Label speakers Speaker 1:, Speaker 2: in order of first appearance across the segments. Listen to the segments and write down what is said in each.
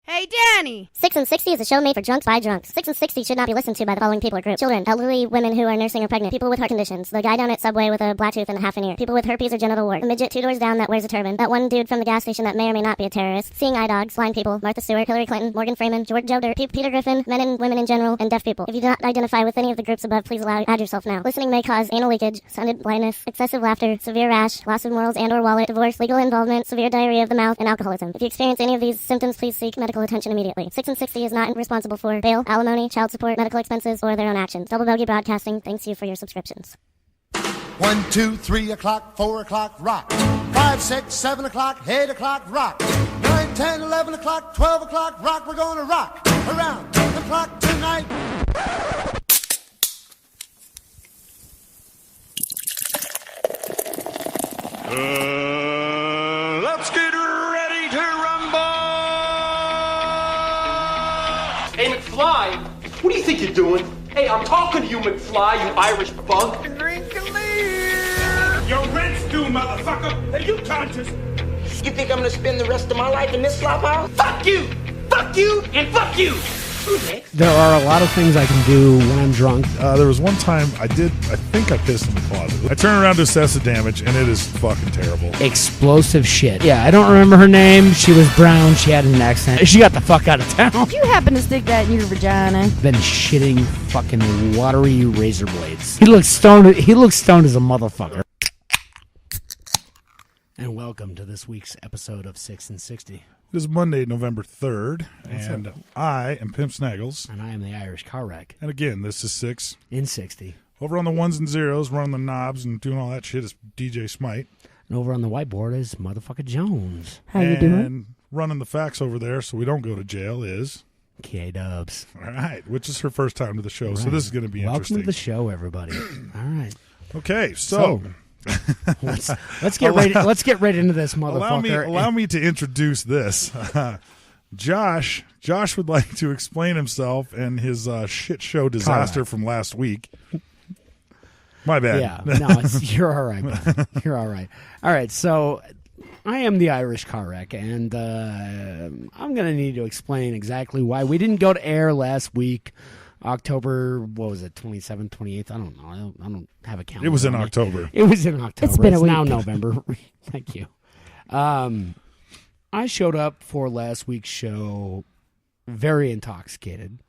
Speaker 1: Hey, Danny!
Speaker 2: 6 and 60 is a show made for drunks by drunks. 6 and 60 should not be listened to by the following people or group. Children, elderly women who are nursing or pregnant, people with heart conditions, the guy down at Subway with a black tooth and a half an ear, people with herpes or genital wart, a midget 2 doors down that wears a turban, that one dude from the gas station that may or may not be a terrorist, seeing eye dogs, blind people, Martha Stewart, Hillary Clinton, Morgan Freeman, Joe Dirt, Peter Griffin, men and women in general, and deaf people. If you do not identify with any of the groups above, please add yourself now. Listening may cause anal leakage, sudden blindness, excessive laughter, severe rash, loss of morals and or wallet, divorce, legal involvement, severe diarrhea of the mouth, and alcoholism. If you experience any of these symptoms, please seek medical attention immediately. 6 and 60 is not responsible for bail, alimony, child support, medical expenses, or their own actions. Double Bogey Broadcasting thanks you for your subscriptions.
Speaker 3: 1, 2, 3 o'clock, 4 o'clock, rock. 5, 6, 7 o'clock, 8 o'clock, rock. 9, 10, 11 o'clock, 12 o'clock, rock. We're gonna rock around the clock tonight.
Speaker 4: Let's get ready to rumble!
Speaker 5: Hey, McFly, what do you think you're doing? Hey, I'm talking to you, McFly, you Irish bug.
Speaker 4: Drink a beer! Your rent's due, motherfucker! Are you conscious?
Speaker 6: You think I'm gonna spend the rest of my life in this slop house?
Speaker 5: Fuck you! Fuck you! And fuck you!
Speaker 7: There are a lot of things I can do when I'm drunk.
Speaker 8: There was one time I think I pissed in the closet. I turned around to assess the damage, and it is fucking terrible.
Speaker 7: Explosive shit. Yeah, I don't remember her name. She was brown. She had an accent. She got the fuck out of town.
Speaker 1: Did you happen to stick that in your vagina?
Speaker 7: Been shitting fucking watery razor blades. He looks stoned. He looks stoned as a motherfucker. And welcome to this week's episode of 6 and 60.
Speaker 8: It is Monday, November 3rd, and I am Pimp Snaggles.
Speaker 7: And I am the Irish Car Wreck.
Speaker 8: And again, this is 6.
Speaker 7: In 60.
Speaker 8: Over on the ones and zeros, running the knobs and doing all that shit is DJ Smite.
Speaker 7: And over on the whiteboard is motherfucker Jones.
Speaker 1: How you doing?
Speaker 8: And running the facts over there so we don't go to jail is...
Speaker 7: K-Dubs.
Speaker 8: All right, which is her first time to the show, so
Speaker 7: Right.
Speaker 8: this is going to be interesting.
Speaker 7: Welcome to the show, everybody. All right.
Speaker 8: Okay, so
Speaker 7: let's get right. Let's get right into this, motherfucker.
Speaker 8: Allow me to introduce this. Josh would like to explain himself and his shit show disaster from last week. My bad.
Speaker 7: Yeah, no, you're all right, buddy. You're all right. All right, so I am the Irish Car Wreck, and I'm going to need to explain exactly why we didn't go to air last week. October, what was it, 27th, 28th? I don't know. I don't have a calendar.
Speaker 8: It was in October.
Speaker 7: It was in October.
Speaker 1: It's been a week.
Speaker 7: Now November. Thank you. I showed up for last week's show very intoxicated.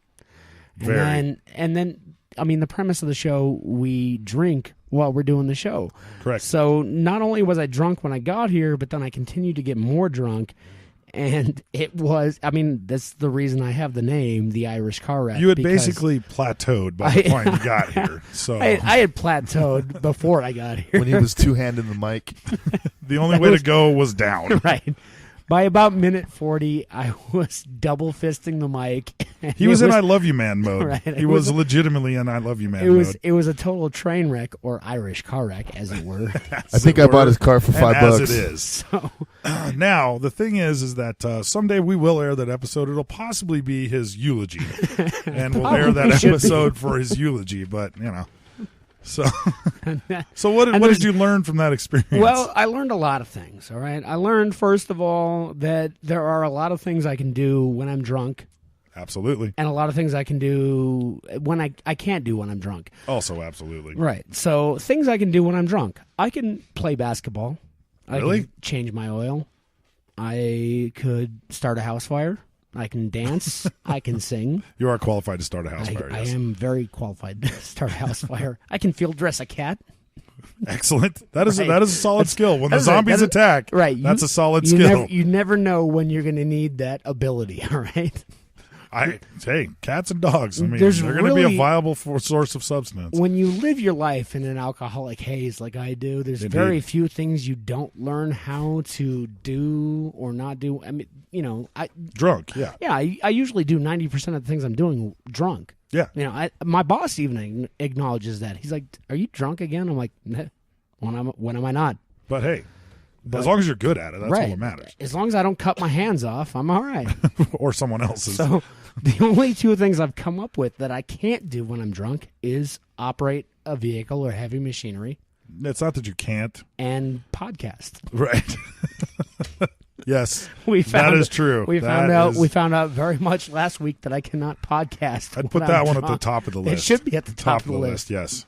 Speaker 7: And then, I mean, the premise of the show, we drink while we're doing the show.
Speaker 8: Correct.
Speaker 7: So not only was I drunk when I got here, but then I continued to get more drunk. And it was, I mean, that's the reason I have the name, the Irish Car Wreck.
Speaker 8: You had basically plateaued by the time you got here. So
Speaker 7: I had plateaued before I got here.
Speaker 9: When he was two-handing the mic.
Speaker 8: the only way to go was down.
Speaker 7: Right. By about minute 40, I was double fisting the mic.
Speaker 8: He was in I Love You Man mode.
Speaker 7: Right,
Speaker 8: he was legitimately in I Love You Man mode.
Speaker 7: It was a total train wreck, or Irish car wreck, as it were.
Speaker 9: I think I bought his car for $5.
Speaker 8: As it is.
Speaker 7: So,
Speaker 8: now, the thing is that someday we will air that episode. It'll possibly be his eulogy. And we'll air that episode for his eulogy, but, you know. So what did you learn from that experience?
Speaker 7: Well, I learned a lot of things, all right? I learned, first of all, that there are a lot of things I can do when I'm drunk.
Speaker 8: Absolutely.
Speaker 7: And a lot of things I can do when I can't do when I'm drunk.
Speaker 8: Also, absolutely.
Speaker 7: Right. So things I can do when I'm drunk. I can play basketball.
Speaker 8: Really?
Speaker 7: I can change my oil. I could start a house fire. I can dance. I can sing.
Speaker 8: You are qualified to start a house fire, yes.
Speaker 7: I am very qualified to start a house fire. I can field dress a cat.
Speaker 8: Excellent. That is a solid skill. When the
Speaker 7: That's
Speaker 8: zombies attack,
Speaker 7: right?
Speaker 8: That's a solid skill.
Speaker 7: You never know when you're going to need that ability. All right.
Speaker 8: Hey, cats and dogs. I mean,
Speaker 7: There's
Speaker 8: they're going to be
Speaker 7: really-
Speaker 8: a viable source of substance.
Speaker 7: When you live your life in an alcoholic haze like I do, there's very few things you don't learn how to do or not do. I mean, you know,
Speaker 8: Drunk, yeah.
Speaker 7: Yeah, I usually do 90% of the things I'm doing drunk.
Speaker 8: Yeah.
Speaker 7: You know, my boss even acknowledges that. He's like, "Are you drunk again?" I'm like, "Nah, when am I not?"
Speaker 8: But hey, as long as you're good at it, that's
Speaker 7: right.
Speaker 8: all that matters.
Speaker 7: As long as I don't cut my hands off, I'm all right.
Speaker 8: Or someone else's.
Speaker 7: So the only two things I've come up with that I can't do when I'm drunk is operate a vehicle or heavy machinery
Speaker 8: It's not that you can't.
Speaker 7: and podcast.
Speaker 8: Right. Yes,
Speaker 7: We found
Speaker 8: that is true.
Speaker 7: We
Speaker 8: That
Speaker 7: found
Speaker 8: is-
Speaker 7: out very much last week that I cannot podcast.
Speaker 8: I'd put
Speaker 7: when
Speaker 8: that
Speaker 7: I'm
Speaker 8: one at the
Speaker 7: drunk.
Speaker 8: top of the
Speaker 7: It
Speaker 8: list.
Speaker 7: should be at the top of the list.
Speaker 8: Yes.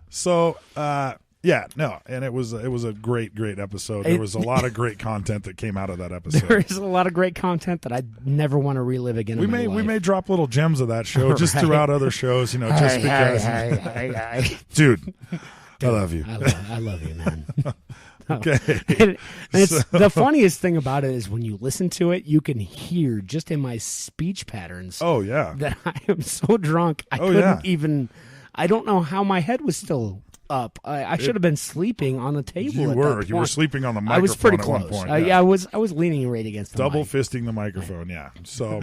Speaker 8: So, yeah, no, and it was a great episode. There was a lot of great content that came out of that episode.
Speaker 7: There is a lot of great content that I never want to relive again.
Speaker 8: We
Speaker 7: in my
Speaker 8: may
Speaker 7: life.
Speaker 8: drop little gems of that show just
Speaker 7: Right.
Speaker 8: throughout other shows, just because. Dude, I love you.
Speaker 7: I love you, man.
Speaker 8: Okay.
Speaker 7: And it's the funniest thing about it is when you listen to it, you can hear just in my speech patterns.
Speaker 8: Oh yeah.
Speaker 7: That I am so drunk. I
Speaker 8: Oh,
Speaker 7: couldn't
Speaker 8: yeah.
Speaker 7: even. I don't know how my head was still up. I should have been sleeping on the table.
Speaker 8: You
Speaker 7: at
Speaker 8: were.
Speaker 7: that
Speaker 8: You were
Speaker 7: point.
Speaker 8: sleeping on the
Speaker 7: I was pretty
Speaker 8: microphone at
Speaker 7: close.
Speaker 8: one point.
Speaker 7: Yeah, I was leaning right against the
Speaker 8: Double
Speaker 7: mic.
Speaker 8: fisting the microphone. Yeah. So.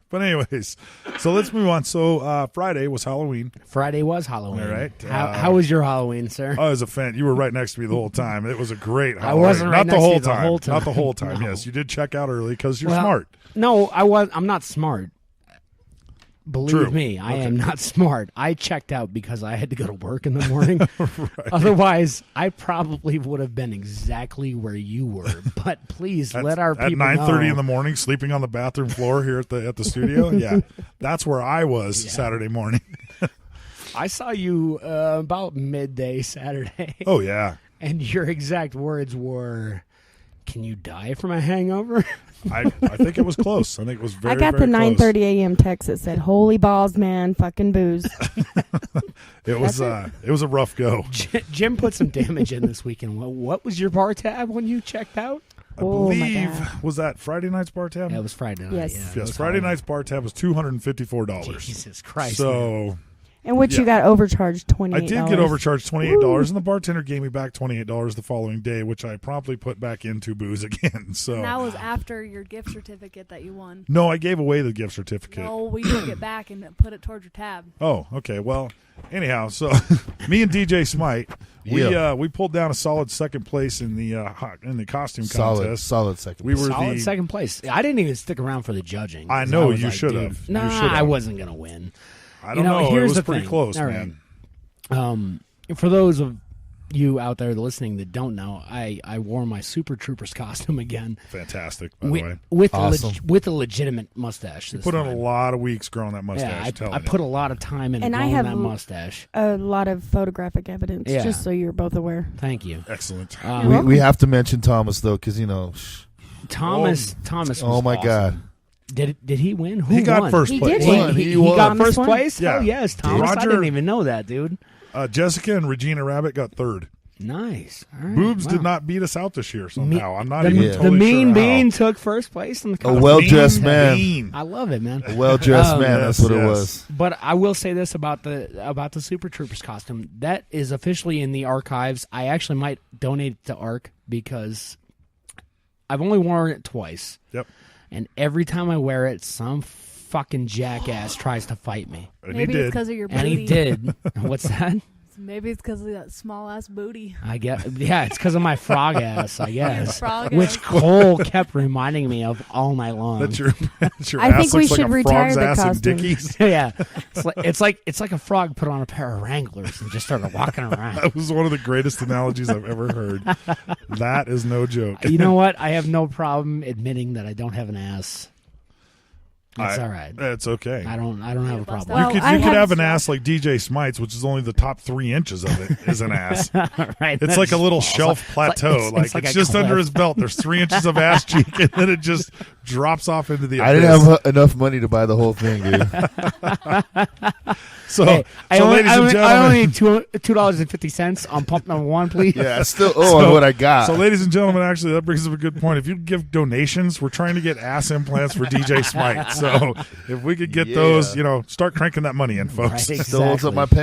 Speaker 8: But anyways, so let's move on. So Friday was Halloween.
Speaker 7: Friday was Halloween.
Speaker 8: All right.
Speaker 7: How was your Halloween, sir?
Speaker 8: I was a fan. You were right next to me the whole time. It was a great Halloween.
Speaker 7: wasn't right
Speaker 8: Not
Speaker 7: next
Speaker 8: the
Speaker 7: to
Speaker 8: whole
Speaker 7: you the
Speaker 8: time.
Speaker 7: whole time.
Speaker 8: Not the whole time.
Speaker 7: No.
Speaker 8: Yes, you did check out early because you're
Speaker 7: Well,
Speaker 8: smart.
Speaker 7: No, I'm not smart. Believe
Speaker 8: True.
Speaker 7: me, I
Speaker 8: Okay.
Speaker 7: am not smart. I checked out because I had to go to work in the morning. Otherwise, I probably would have been exactly where you were. But please let our
Speaker 8: at
Speaker 7: people
Speaker 8: 9:30
Speaker 7: know.
Speaker 8: in the morning, sleeping on the bathroom floor here at the studio. Yeah, that's where I was Saturday morning.
Speaker 7: I saw you about midday Saturday.
Speaker 8: Oh yeah,
Speaker 7: And your exact words were, "Can you die from a hangover?"
Speaker 8: I think it was close. I think it was very.
Speaker 1: I got
Speaker 8: very
Speaker 1: the
Speaker 8: close.
Speaker 1: 9:30 a.m. text that said, "Holy balls, man, fucking booze."
Speaker 8: It was a rough go.
Speaker 7: Jim put some damage in this weekend. What was your bar tab when you checked out?
Speaker 8: I
Speaker 1: Oh, my
Speaker 8: believe
Speaker 1: God.
Speaker 8: was that Friday night's bar tab?
Speaker 7: Yeah, it was Friday night.
Speaker 1: Yes.
Speaker 7: Yeah, it
Speaker 8: Yes,
Speaker 7: was
Speaker 8: Friday
Speaker 7: Halloween.
Speaker 8: night's bar tab was $254.
Speaker 7: Jesus Christ. man.
Speaker 8: So
Speaker 1: In which
Speaker 8: Yeah.
Speaker 1: you got overcharged $28.
Speaker 8: I did get overcharged $28, and the bartender gave me back $28 the following day, which I promptly put back into booze again. So
Speaker 10: And that was after your gift certificate that you won.
Speaker 8: no, I gave away the gift certificate.
Speaker 10: No, we took it back and put it towards your tab.
Speaker 8: Oh, okay. Well, anyhow, so me and DJ Smite, we pulled down a solid second place in the costume contest.
Speaker 9: Solid second.
Speaker 8: We were
Speaker 7: Solid
Speaker 8: the
Speaker 7: second place. I didn't even stick around for the judging.
Speaker 8: I
Speaker 7: 'cause
Speaker 8: know,
Speaker 7: was
Speaker 8: you
Speaker 7: like,
Speaker 8: should
Speaker 7: dude,
Speaker 8: have. You
Speaker 7: Nah,
Speaker 8: should have.
Speaker 7: I wasn't gonna win.
Speaker 8: I don't know. It
Speaker 7: Here's
Speaker 8: was
Speaker 7: the
Speaker 8: pretty
Speaker 7: thing.
Speaker 8: close,
Speaker 7: All right.
Speaker 8: man.
Speaker 7: For those of you out there listening that don't know, I wore my Super Troopers costume again.
Speaker 8: Fantastic, by the way.
Speaker 7: With
Speaker 9: Awesome.
Speaker 7: with a legitimate mustache.
Speaker 8: You
Speaker 7: this
Speaker 8: put on a
Speaker 7: time.
Speaker 8: lot of weeks growing that mustache.
Speaker 7: Yeah,
Speaker 8: telling
Speaker 7: I
Speaker 8: you.
Speaker 7: put a lot of time into
Speaker 1: And I
Speaker 7: growing
Speaker 1: have
Speaker 7: that mustache.
Speaker 1: a lot of photographic evidence,
Speaker 7: Yeah.
Speaker 1: just so you're both aware.
Speaker 7: Thank you.
Speaker 8: Excellent.
Speaker 9: We have to mention Thomas though, because
Speaker 7: Thomas was
Speaker 9: oh my
Speaker 7: awesome.
Speaker 9: God.
Speaker 7: Did he win? Who
Speaker 8: He got
Speaker 7: won?
Speaker 8: first
Speaker 1: He
Speaker 8: place.
Speaker 1: did win.
Speaker 7: He
Speaker 9: won.
Speaker 7: got
Speaker 1: Thomas
Speaker 7: first
Speaker 1: won.
Speaker 7: place?
Speaker 8: Yeah.
Speaker 7: Oh, yes, Thomas. I
Speaker 8: Roger-
Speaker 7: didn't even know that, dude.
Speaker 8: Jessica and Regina Rabbit got third.
Speaker 7: Nice. All right.
Speaker 8: Boobs
Speaker 7: Wow.
Speaker 8: did not beat us out this year somehow. I'm not
Speaker 7: the,
Speaker 8: even
Speaker 9: Yeah.
Speaker 8: totally
Speaker 7: the Mean
Speaker 8: sure
Speaker 7: Bean
Speaker 8: how.
Speaker 7: took first place in the
Speaker 9: A
Speaker 7: contest.
Speaker 9: well-dressed
Speaker 8: Mean
Speaker 9: man.
Speaker 8: Bean.
Speaker 7: I love it, man.
Speaker 9: A well-dressed
Speaker 7: Oh,
Speaker 9: man.
Speaker 8: yes,
Speaker 9: That's what it
Speaker 8: yes.
Speaker 9: was.
Speaker 7: But I will say this about the Super Troopers costume. That is officially in the archives. I actually might donate it to ARC because I've only worn it twice.
Speaker 8: Yep.
Speaker 7: And every time I wear it, some fucking jackass tries to fight me.
Speaker 8: And
Speaker 10: Maybe
Speaker 8: he
Speaker 10: it's
Speaker 8: did.
Speaker 10: because of your booty.
Speaker 7: And he did. What's that?
Speaker 10: Maybe it's because of that small ass booty.
Speaker 7: I guess, yeah, it's because of my frog ass, I guess.
Speaker 10: Frog
Speaker 7: Which
Speaker 10: ass.
Speaker 7: Cole kept reminding me of all night long.
Speaker 8: That's your
Speaker 1: I
Speaker 8: ass
Speaker 1: think we
Speaker 8: looks like
Speaker 1: should
Speaker 8: a
Speaker 1: retire
Speaker 8: frog's
Speaker 1: the
Speaker 8: ass in
Speaker 1: costume.
Speaker 8: Dickies.
Speaker 7: Yeah, it's like a frog put on a pair of Wranglers and just started walking around.
Speaker 8: That was one of the greatest analogies I've ever heard. That is no joke.
Speaker 7: You know what? I have no problem admitting that I don't have an ass. It's all right.
Speaker 8: It's okay.
Speaker 7: I don't have a problem.
Speaker 10: Well,
Speaker 8: You
Speaker 10: I
Speaker 8: could
Speaker 10: have
Speaker 8: have an
Speaker 10: strap-
Speaker 8: ass like DJ Smites, which is only the top 3 inches of it is an ass.
Speaker 7: Right?
Speaker 8: It's like a little shelf plateau. It's just under his belt. There's 3 inches of ass cheek, and then it just drops off into the
Speaker 9: I
Speaker 8: abyss.
Speaker 9: didn't have enough money to buy the whole thing, dude.
Speaker 8: So,
Speaker 7: Hey, I
Speaker 8: so
Speaker 7: only,
Speaker 8: ladies
Speaker 7: I
Speaker 8: and
Speaker 7: only,
Speaker 8: gentlemen,
Speaker 7: I only need $2.50 on pump number 1, please.
Speaker 9: Yeah, I still owe on what I got.
Speaker 8: So, ladies and gentlemen, actually, that brings up a good point. If you give donations, we're trying to get ass implants for DJ Smite. So, if we could get
Speaker 9: Yeah.
Speaker 8: those, start cranking that money in, folks.
Speaker 7: Right,
Speaker 9: Still holds up my
Speaker 7: exactly.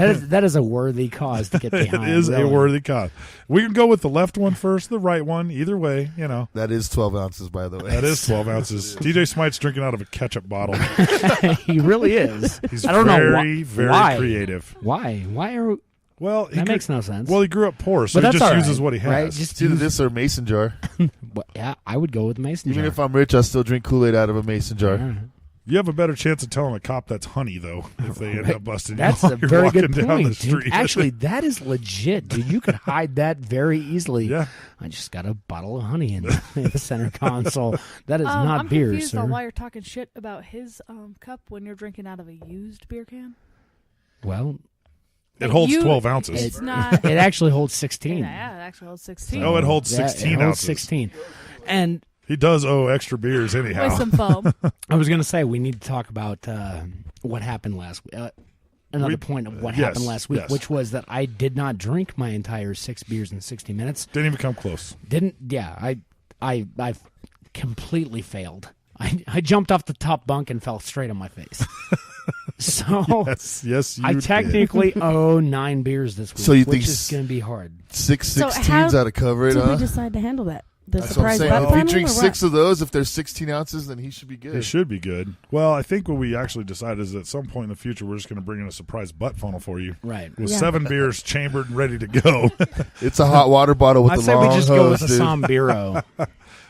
Speaker 9: pants.
Speaker 7: That is a worthy cause to get
Speaker 8: It
Speaker 7: behind.
Speaker 8: is a
Speaker 7: really.
Speaker 8: worthy cause. We can go with the left one first, the right one. Either way,
Speaker 9: That is 12 ounces, by the way.
Speaker 8: that is 12 ounces. DJ Smite's drinking out of a ketchup bottle.
Speaker 7: He really is.
Speaker 8: He's
Speaker 7: I don't
Speaker 8: very,
Speaker 7: know
Speaker 8: very
Speaker 7: why.
Speaker 8: creative.
Speaker 7: Why? Why are
Speaker 8: Well,
Speaker 7: that makes no sense?
Speaker 8: Well, he grew up poor, so
Speaker 7: But
Speaker 8: he
Speaker 7: that's
Speaker 8: just
Speaker 7: all
Speaker 8: uses
Speaker 7: right,
Speaker 8: what he has.
Speaker 7: right? Just
Speaker 9: It's either
Speaker 7: use-
Speaker 9: this or a mason jar.
Speaker 7: yeah, I would go with the mason
Speaker 9: Even
Speaker 7: jar.
Speaker 9: if I'm rich, I still drink Kool-Aid out of a mason jar.
Speaker 7: All right.
Speaker 8: You have a better chance of telling a cop that's honey, though, if they end up busting
Speaker 7: That's
Speaker 8: you
Speaker 7: a
Speaker 8: while you're
Speaker 7: very
Speaker 8: walking
Speaker 7: good
Speaker 8: down
Speaker 7: point.
Speaker 8: the street.
Speaker 7: Dude. Actually, that is legit, dude. You could hide that very easily.
Speaker 8: Yeah.
Speaker 7: I just got a bottle of honey in the center console. That is not
Speaker 10: I'm
Speaker 7: beer,
Speaker 10: confused
Speaker 7: sir.
Speaker 10: on why you're talking shit about his cup when you're drinking out of a used beer can.
Speaker 7: Well,
Speaker 8: it holds 12 ounces.
Speaker 10: It's not.
Speaker 7: it actually holds 16.
Speaker 10: Yeah, it actually holds 16.
Speaker 8: Oh, it holds
Speaker 7: Yeah,
Speaker 8: 16
Speaker 7: it holds
Speaker 8: ounces.
Speaker 7: 16. And
Speaker 8: he does owe extra beers anyhow.
Speaker 10: With some foam.
Speaker 7: I was going to say we need to talk about what happened last week. Another point of what happened last week, which was that I did not drink my entire 6 beers in 60 minutes.
Speaker 8: Didn't even come close.
Speaker 7: I completely failed. I jumped off the top bunk and fell straight on my face. So
Speaker 8: yes, you
Speaker 7: I
Speaker 8: did.
Speaker 7: technically owe 9 beers this week,
Speaker 9: So you
Speaker 7: which
Speaker 9: think
Speaker 7: is going to be hard.
Speaker 9: 6
Speaker 1: So
Speaker 9: 16s out of cover it,
Speaker 1: Did
Speaker 9: huh?
Speaker 1: we decide to handle that? The
Speaker 9: That's what I'm
Speaker 1: surprise
Speaker 9: saying.
Speaker 1: butt
Speaker 9: If he
Speaker 1: funnel,
Speaker 9: drinks
Speaker 1: or what?
Speaker 9: 6 of those, if there's 16 ounces, then he should be good.
Speaker 8: It should be good. Well, I think what we actually decided is at some point in the future, we're just going to bring in a surprise butt funnel for you.
Speaker 7: Right.
Speaker 8: With
Speaker 1: Yeah.
Speaker 8: 7 beers chambered and ready to go.
Speaker 9: It's a hot water bottle with
Speaker 7: I'd
Speaker 9: the
Speaker 7: say
Speaker 9: long
Speaker 7: we just
Speaker 9: hose,
Speaker 7: go with a
Speaker 9: dude.
Speaker 7: Sombiro.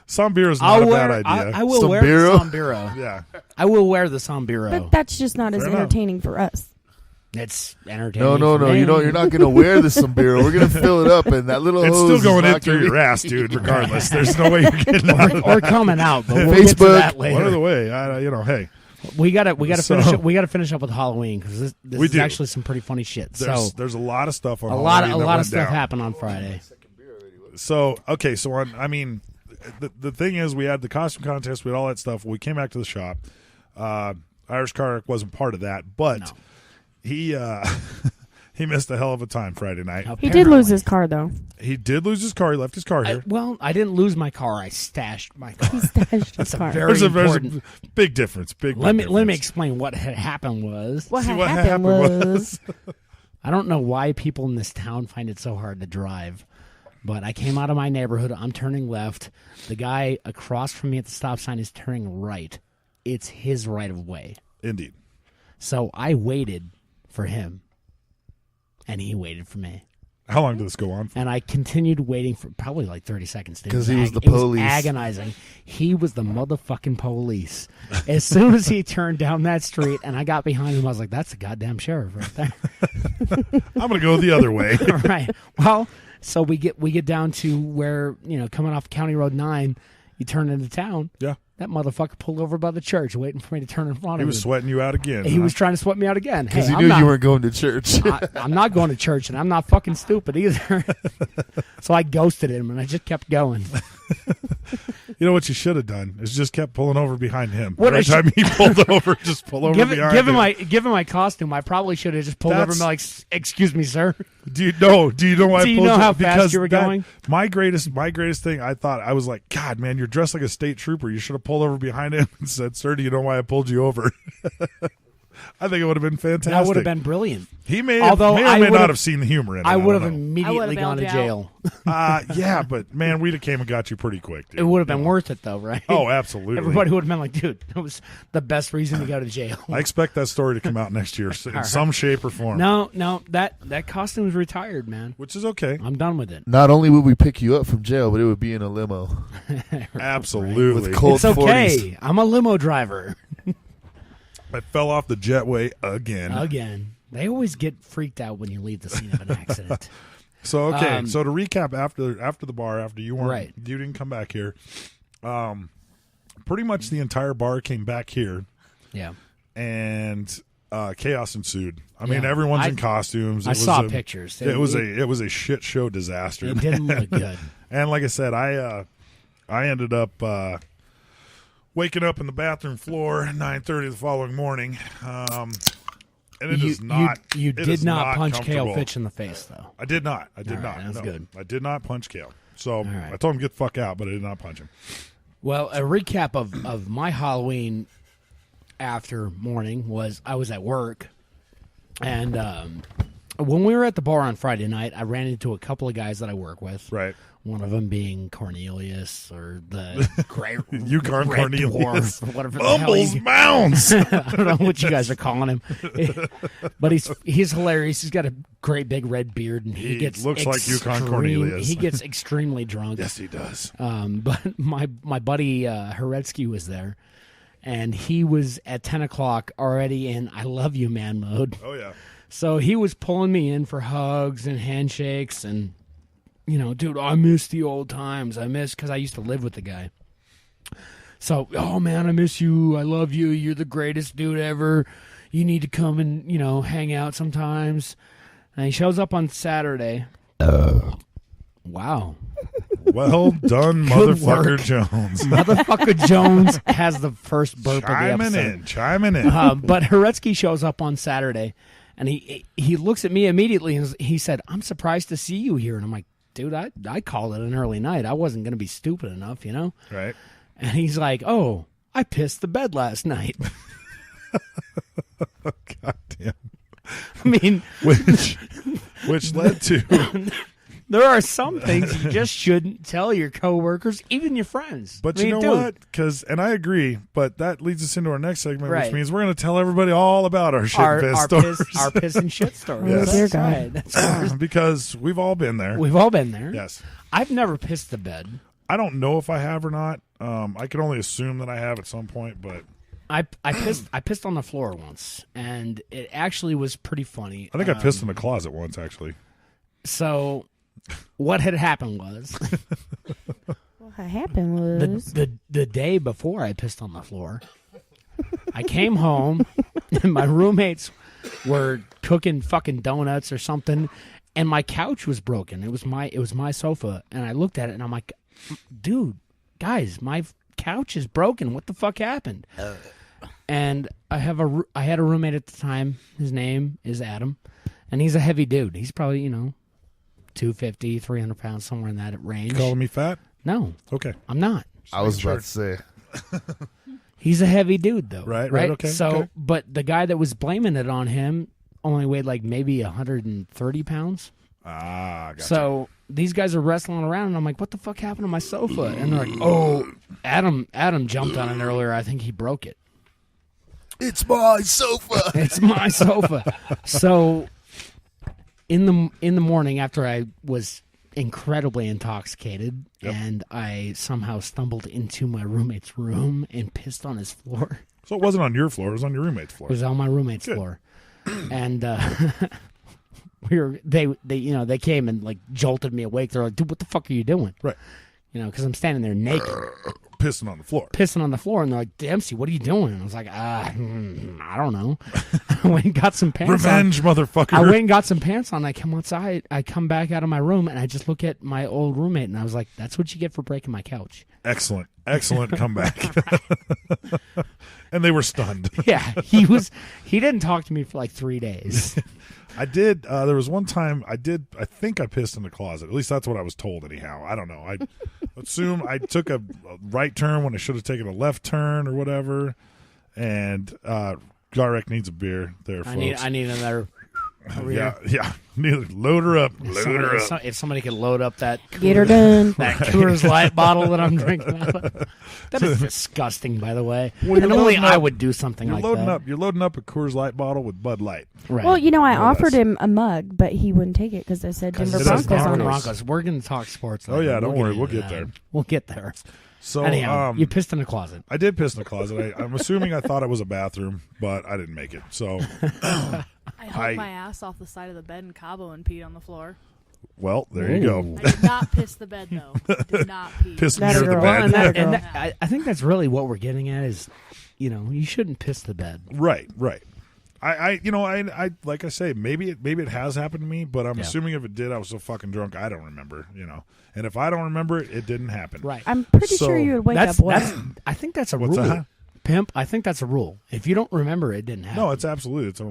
Speaker 8: Sombiro is not a bad idea.
Speaker 7: I will wear the
Speaker 9: Sombiro?
Speaker 7: Sombiro.
Speaker 8: Yeah.
Speaker 7: I will wear the Sombiro.
Speaker 1: But that's just not as
Speaker 8: Fair enough.
Speaker 1: entertaining for us.
Speaker 7: It's entertaining.
Speaker 9: No.
Speaker 7: for me.
Speaker 9: You know, you're not going to wear the sombrero. We're going to fill it up, and that little
Speaker 8: It's
Speaker 9: hose
Speaker 8: still
Speaker 9: is
Speaker 8: going in
Speaker 9: not
Speaker 8: through
Speaker 9: gonna
Speaker 8: your
Speaker 9: be-
Speaker 8: ass, dude, regardless. There's no way you're getting out of
Speaker 7: or coming out, but we'll get to
Speaker 9: Facebook.
Speaker 7: that later.
Speaker 8: One other way. Hey.
Speaker 7: We gotta
Speaker 8: So-
Speaker 7: finish up with Halloween because this
Speaker 8: We
Speaker 7: is
Speaker 8: do.
Speaker 7: actually some pretty funny shit.
Speaker 8: There's a lot of stuff on
Speaker 7: a lot
Speaker 8: Halloween that
Speaker 7: of
Speaker 8: went
Speaker 7: stuff
Speaker 8: down.
Speaker 7: happened on Friday.
Speaker 8: So the thing is, we had the costume contest, we had all that stuff. We came back to the shop. Irish Car wasn't part of that, but
Speaker 7: No.
Speaker 8: he he missed a hell of a time Friday night.
Speaker 1: He did lose his car, though.
Speaker 8: He did lose his car. He left his car here.
Speaker 7: I didn't lose my car. I stashed my car.
Speaker 1: He stashed
Speaker 7: That's
Speaker 1: his
Speaker 7: a
Speaker 1: car.
Speaker 7: very
Speaker 8: There's a
Speaker 7: important.
Speaker 8: big difference.
Speaker 7: Let me explain what had happened was.
Speaker 1: What
Speaker 8: See,
Speaker 1: had
Speaker 8: what
Speaker 1: happened
Speaker 8: happened
Speaker 1: was
Speaker 7: I don't know why people in this town find it so hard to drive, but I came out of my neighborhood. I'm turning left. The guy across from me at the stop sign is turning right. It's his right of way.
Speaker 8: Indeed.
Speaker 7: So I waited for him, and he waited for me.
Speaker 8: How long did this go on for?
Speaker 7: And I continued waiting for probably like 30 seconds.
Speaker 9: 'Cause he was the
Speaker 7: It was
Speaker 9: police.
Speaker 7: agonizing. He was the motherfucking police. As soon as he turned down that street and I got behind him, I was like, that's the goddamn sheriff right there.
Speaker 8: I'm going to go the other way.
Speaker 7: Right. Well, so we get down to where, coming off County Road 9, you turn into town.
Speaker 8: Yeah.
Speaker 7: That motherfucker pulled over by the church waiting for me to turn in front
Speaker 8: He
Speaker 7: of
Speaker 8: was
Speaker 7: him.
Speaker 8: sweating you out again.
Speaker 7: He
Speaker 8: huh?
Speaker 7: was trying to sweat me out again.
Speaker 9: Because
Speaker 7: Hey,
Speaker 9: he
Speaker 7: I'm
Speaker 9: knew
Speaker 7: not-
Speaker 9: you weren't going to church.
Speaker 7: I'm not going to church, and I'm not fucking stupid either. So I ghosted him, and I just kept going.
Speaker 8: You know what you should have done is just kept pulling over behind him.
Speaker 7: What I
Speaker 8: Every time he pulled over, just pull over behind him.
Speaker 7: Given my costume, I probably should have just pulled over and been like, "Excuse me, sir."
Speaker 8: Do you know why
Speaker 7: Do
Speaker 8: I
Speaker 7: you
Speaker 8: pulled
Speaker 7: know how fast
Speaker 8: because
Speaker 7: you were
Speaker 8: that-
Speaker 7: going?
Speaker 8: My greatest thing, I was like, God, man, you're dressed like a state trooper. You should have pulled over behind him and said, "Sir, do you know why I pulled you over?" I think it would have been fantastic.
Speaker 7: That would have been brilliant.
Speaker 8: He may
Speaker 7: Although
Speaker 8: or
Speaker 7: I
Speaker 8: may not
Speaker 7: would've-
Speaker 8: have seen the humor in it.
Speaker 7: I would have
Speaker 8: don't know.
Speaker 7: immediately gone to jail.
Speaker 8: Yeah, but man, we'd have came and got you pretty quick. Dude.
Speaker 7: It would have been worth it, though, right?
Speaker 8: Oh, absolutely.
Speaker 7: Everybody would have been like, "Dude, that was the best reason to go to jail."
Speaker 8: I expect that story to come out next year in
Speaker 7: right.
Speaker 8: some shape or form.
Speaker 7: No, that costume's retired, man.
Speaker 8: Which is okay.
Speaker 7: I'm done with it.
Speaker 9: Not only would we pick you up from jail, but it would be in a limo.
Speaker 8: Absolutely.
Speaker 9: With cold
Speaker 7: It's okay.
Speaker 9: 40s.
Speaker 7: I'm a limo driver.
Speaker 8: I fell off the jetway again.
Speaker 7: Again. They always get freaked out when you leave the scene of an accident.
Speaker 8: So okay, so to recap, after the bar, after you weren't,
Speaker 7: Right.
Speaker 8: you didn't come back here. Pretty much the entire bar came back here,
Speaker 7: Yeah.
Speaker 8: and chaos ensued. I mean,
Speaker 7: Yeah.
Speaker 8: everyone's in costumes.
Speaker 7: I saw pictures.
Speaker 8: It was a shit show disaster.
Speaker 7: It didn't look good.
Speaker 8: And like I said, I ended up waking up in the bathroom floor at 9:30 the following morning. And it is not.
Speaker 7: You
Speaker 8: it
Speaker 7: did
Speaker 8: is
Speaker 7: not punch
Speaker 8: comfortable.
Speaker 7: Kale Fitch in the face, though.
Speaker 8: I did not. I did
Speaker 7: All right,
Speaker 8: not.
Speaker 7: that's
Speaker 8: No.
Speaker 7: good.
Speaker 8: I did not punch Kale. So
Speaker 7: right.
Speaker 8: I told him to get the fuck out, but I did not punch him.
Speaker 7: Well, a recap of my Halloween after morning was I was at work, and when we were at the bar on Friday night, I ran into a couple of guys that I work with.
Speaker 8: Right.
Speaker 7: One of them being Cornelius, or the great
Speaker 8: Yukon
Speaker 7: Red
Speaker 8: Cornelius.
Speaker 7: Dwarf, or whatever the hell
Speaker 8: Bumbles
Speaker 7: you-
Speaker 8: Mounds.
Speaker 7: I don't know what you guys are calling him, but he's hilarious. He's got a great big red beard, and he gets
Speaker 8: looks like Yukon
Speaker 7: extreme-
Speaker 8: Cornelius.
Speaker 7: He gets extremely drunk.
Speaker 8: Yes, he does.
Speaker 7: But my buddy Heretsky was there, and he was at 10 o'clock already in I love you man mode.
Speaker 8: Oh, yeah.
Speaker 7: So he was pulling me in for hugs and handshakes and, dude, I miss the old times. Because I used to live with the guy. So, oh, man, I miss you. I love you. You're the greatest dude ever. You need to come and, hang out sometimes. And he shows up on Saturday. Wow.
Speaker 8: Well done, Motherfucker Jones.
Speaker 7: Motherfucker Jones has the first burp
Speaker 8: Chiming
Speaker 7: of the episode.
Speaker 8: Chiming in.
Speaker 7: But Heretsky shows up on Saturday, and he looks at me immediately, and he said, I'm surprised to see you here. And I'm like, dude, I called it an early night. I wasn't going to be stupid enough,
Speaker 8: Right.
Speaker 7: And he's like, oh, I pissed the bed last night.
Speaker 8: God damn.
Speaker 7: I mean,
Speaker 8: which led to...
Speaker 7: There are some things you just shouldn't tell your coworkers, even your friends.
Speaker 8: But
Speaker 7: I mean,
Speaker 8: you know what? And I agree, but that leads us into our next segment,
Speaker 7: Right.
Speaker 8: which means we're going to tell everybody all about our shit and piss stories.
Speaker 7: Our piss and shit stories.
Speaker 8: Yes.
Speaker 1: Oh, dear
Speaker 7: That's
Speaker 1: God.
Speaker 7: right. That's
Speaker 8: Because we've all been there.
Speaker 7: We've all been there.
Speaker 8: Yes.
Speaker 7: I've never pissed the bed.
Speaker 8: I don't know if I have or not. I can only assume that I have at some point, but
Speaker 7: I pissed on the floor once, and it actually was pretty funny.
Speaker 8: I think I pissed in the closet once, actually.
Speaker 7: So what had happened was
Speaker 1: What happened was
Speaker 7: the day before I pissed on the floor, I came home and my roommates were cooking fucking donuts or something, and my couch was broken. It was my sofa, and I looked at it and I'm like, dude, guys, my couch is broken. What the fuck happened? And I had a roommate at the time. His name is Adam, and he's a heavy dude. He's probably 250, 300 pounds, somewhere in that range.
Speaker 8: Calling me fat?
Speaker 7: No.
Speaker 8: Okay.
Speaker 7: I'm not.
Speaker 9: I was about to say.
Speaker 7: He's a heavy dude, though.
Speaker 8: Right, okay,
Speaker 7: So,
Speaker 8: okay.
Speaker 7: but the guy that was blaming it on him only weighed like maybe 130 pounds.
Speaker 8: Ah, gotcha.
Speaker 7: So these guys are wrestling around, and I'm like, what the fuck happened to my sofa? And they're like, oh, Adam jumped on it earlier. I think he broke it.
Speaker 9: It's my sofa.
Speaker 7: It's my sofa. So in the morning, after I was incredibly intoxicated, and I somehow stumbled into my roommate's room and pissed on his floor.
Speaker 8: So it wasn't on your floor; it was on your roommate's floor.
Speaker 7: It was on my roommate's
Speaker 8: Good.
Speaker 7: floor, and they came and like jolted me awake. They're like, "Dude, what the fuck are you doing?"
Speaker 8: Right.
Speaker 7: Because I'm standing there naked,
Speaker 8: Pissing on the floor.
Speaker 7: pissing on the floor, and they're like, "Dempsey, what are you doing?" And I was like, I don't know." I went and got some pants.
Speaker 8: Revenge, motherfucker.
Speaker 7: I went and got some pants on. I come outside. I come back out of my room, and I just look at my old roommate, and I was like, "That's what you get for breaking my couch."
Speaker 8: Excellent comeback. And they were stunned.
Speaker 7: Yeah, he didn't talk to me for like 3 days.
Speaker 8: I did. There was one time I think I pissed in the closet. At least that's what I was told. Anyhow, I don't know. I assume I took a right turn when I should have taken a left turn or whatever. And Garek needs a beer. There, folks.
Speaker 7: I need another.
Speaker 8: Yeah. Load her up.
Speaker 7: If somebody could load up that
Speaker 1: Get her done.
Speaker 7: that Coors Light bottle that I'm drinking out of. That is disgusting, by the way.
Speaker 8: Well,
Speaker 7: and
Speaker 8: you're
Speaker 7: only
Speaker 8: loading
Speaker 7: I
Speaker 8: up-
Speaker 7: would do something
Speaker 8: You're
Speaker 7: like
Speaker 8: loading
Speaker 7: that.
Speaker 8: up. You're loading up a Coors Light bottle with Bud Light.
Speaker 7: Right.
Speaker 1: Well, I
Speaker 8: No
Speaker 1: offered
Speaker 8: less.
Speaker 1: him a mug, but he wouldn't take it because I said Denver
Speaker 8: it says
Speaker 1: Broncos on
Speaker 8: Broncos.
Speaker 1: it.
Speaker 7: We're going to talk sports.
Speaker 8: Oh,
Speaker 7: later.
Speaker 8: yeah, don't
Speaker 7: We'll
Speaker 8: worry.
Speaker 7: into
Speaker 8: We'll get
Speaker 7: that.
Speaker 8: there.
Speaker 7: We'll get there.
Speaker 8: So
Speaker 7: Anyhow, you pissed in the closet.
Speaker 8: I did piss in the closet. I'm assuming I thought it was a bathroom, but I didn't make it. So,
Speaker 10: I held my ass off the side of the bed in Cabo and peed on the floor.
Speaker 8: well, there you go.
Speaker 10: I did not piss the bed though. Did not pee.
Speaker 8: Piss
Speaker 1: That
Speaker 8: near the
Speaker 1: girl.
Speaker 8: bed.
Speaker 7: And I think that's really what we're getting at is, you shouldn't piss the bed.
Speaker 8: Right. I like I say, maybe it has happened to me, but I'm assuming if it did, I was so fucking drunk I don't remember. And if I don't remember it, it didn't happen.
Speaker 7: Right.
Speaker 1: I'm pretty
Speaker 8: So,
Speaker 1: sure you would wake
Speaker 7: That's
Speaker 1: up wet.
Speaker 7: I think that's a
Speaker 8: What's
Speaker 7: rule.
Speaker 8: that?
Speaker 7: Pimp, I think that's a rule. If you don't remember, it didn't happen.
Speaker 8: No, it's absolute.
Speaker 7: I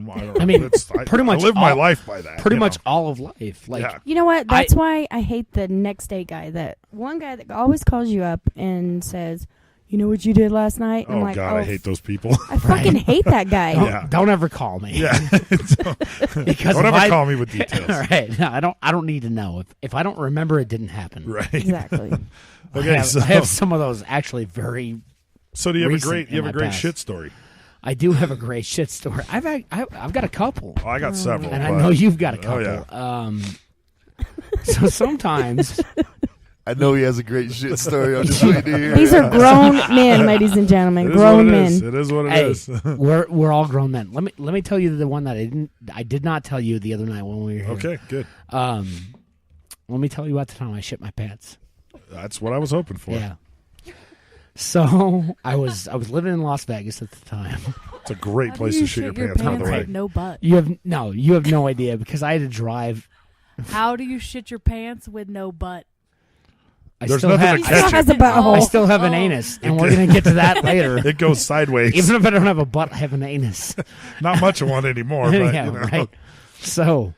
Speaker 7: mean, pretty much
Speaker 8: I live my
Speaker 7: all-
Speaker 8: life by that.
Speaker 7: pretty
Speaker 8: you
Speaker 7: much
Speaker 8: know?
Speaker 7: all of life. Like,
Speaker 8: Yeah.
Speaker 1: You know what? That's why I hate the next day guy. That one guy that always calls you up and says, "You know what you did last night?" And
Speaker 8: Oh
Speaker 1: I'm like,
Speaker 8: God, I hate those people.
Speaker 1: I fucking hate that guy.
Speaker 8: Yeah.
Speaker 7: don't ever call me.
Speaker 8: Yeah.
Speaker 7: Because
Speaker 8: Don't
Speaker 7: if
Speaker 8: ever call me with details.
Speaker 7: All right. No, I don't need to know. If I don't remember, it didn't happen.
Speaker 8: Right.
Speaker 1: Exactly.
Speaker 8: Okay.
Speaker 7: I have some of those actually very.
Speaker 8: So do you have
Speaker 7: recent in my
Speaker 8: a great
Speaker 7: past.
Speaker 8: shit story?
Speaker 7: I do have a great shit story. I've got a couple.
Speaker 8: Oh, I got several.
Speaker 7: And I
Speaker 8: but-
Speaker 7: know you've got a
Speaker 8: Oh,
Speaker 7: couple.
Speaker 8: yeah.
Speaker 7: So sometimes
Speaker 9: I know he has a great shit story. I'm just waiting to hear.
Speaker 1: These are grown men, ladies and gentlemen.
Speaker 8: It is
Speaker 1: Grown
Speaker 8: what it
Speaker 1: men.
Speaker 8: is. It is what it
Speaker 7: Hey,
Speaker 8: is.
Speaker 7: we're all grown men. Let me tell you the one that I did not tell you the other night when we were here.
Speaker 8: Okay, good.
Speaker 7: Let me tell you about the time I shit my pants.
Speaker 8: That's what I was hoping for.
Speaker 7: Yeah. So I was living in Las Vegas at the time.
Speaker 8: It's a great
Speaker 10: How
Speaker 8: place
Speaker 10: do you
Speaker 8: to shit your
Speaker 10: your
Speaker 8: pants, by the way.
Speaker 10: with no butt?
Speaker 7: You have no idea because I had to drive.
Speaker 10: How do you shit your pants with no butt?
Speaker 8: There's
Speaker 7: still
Speaker 8: nothing
Speaker 7: have,
Speaker 8: to
Speaker 1: He still
Speaker 8: catch
Speaker 1: has
Speaker 8: it.
Speaker 1: a butthole.
Speaker 7: I still have an anus, and we're gonna get to that later.
Speaker 8: It goes sideways.
Speaker 7: Even if I don't have a butt, I have an anus.
Speaker 8: Not much of one anymore, but
Speaker 7: Yeah,
Speaker 8: you know.
Speaker 7: right. So,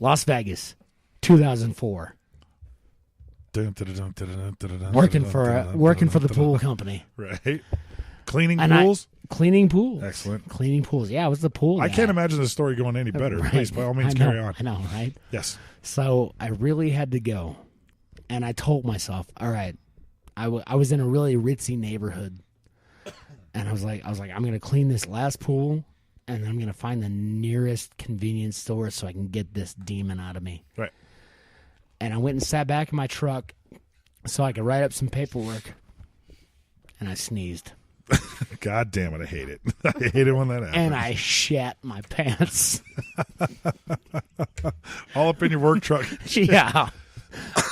Speaker 7: Las Vegas, 2004. Working for the pool company.
Speaker 8: Right. Cleaning
Speaker 7: And
Speaker 8: pools?
Speaker 7: Cleaning pools.
Speaker 8: Excellent.
Speaker 7: Cleaning pools. Yeah, it was the pool.
Speaker 8: I
Speaker 7: guy.
Speaker 8: can't imagine the story going any better.
Speaker 7: Right.
Speaker 8: Please, by all means,
Speaker 7: I know,
Speaker 8: carry on.
Speaker 7: I know, right?
Speaker 8: Yes.
Speaker 7: So I really had to go, and I told myself, all right, I was in a really ritzy neighborhood, and I was like, I'm gonna clean this last pool, and then I'm gonna find the nearest convenience store so I can get this demon out of me.
Speaker 8: Right.
Speaker 7: And I went and sat back in my truck so I could write up some paperwork, and I sneezed.
Speaker 8: God damn it, I hate it. I hate it when that happens.
Speaker 7: And I shat my pants.
Speaker 8: All up in your work truck.
Speaker 7: Yeah.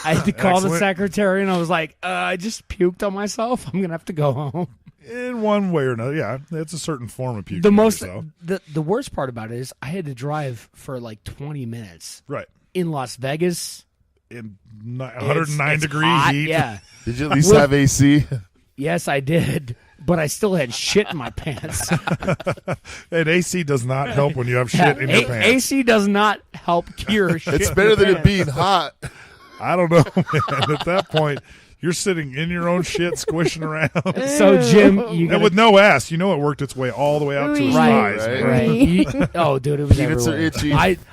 Speaker 7: I had to call the
Speaker 8: Excellent.
Speaker 7: secretary, and I was like, I just puked on myself. I'm going to have to go home.
Speaker 8: In one way or another, yeah. It's a certain form of puking.
Speaker 7: The worst part about it is I had to drive for like 20 minutes.
Speaker 8: Right.
Speaker 7: In Las Vegas.
Speaker 8: In 109
Speaker 7: it's
Speaker 8: degree
Speaker 7: hot,
Speaker 8: heat.
Speaker 7: Yeah.
Speaker 9: Did you at least have AC?
Speaker 7: Yes, I did. But I still had shit in my pants.
Speaker 8: And AC does not help when you have shit in your pants.
Speaker 7: AC does not help cure shit.
Speaker 9: It's
Speaker 7: in
Speaker 9: better
Speaker 7: your
Speaker 9: than it
Speaker 7: pants.
Speaker 9: being hot.
Speaker 8: I don't know, man. At that point, you're sitting in your own shit, squishing around.
Speaker 7: So, Jim, you
Speaker 8: and with no ass, you know it worked its way all the way out to his
Speaker 7: Right,
Speaker 8: thighs.
Speaker 9: right.
Speaker 8: man.
Speaker 7: Oh, dude, it was
Speaker 9: Peanuts are
Speaker 7: everywhere.
Speaker 9: itchy.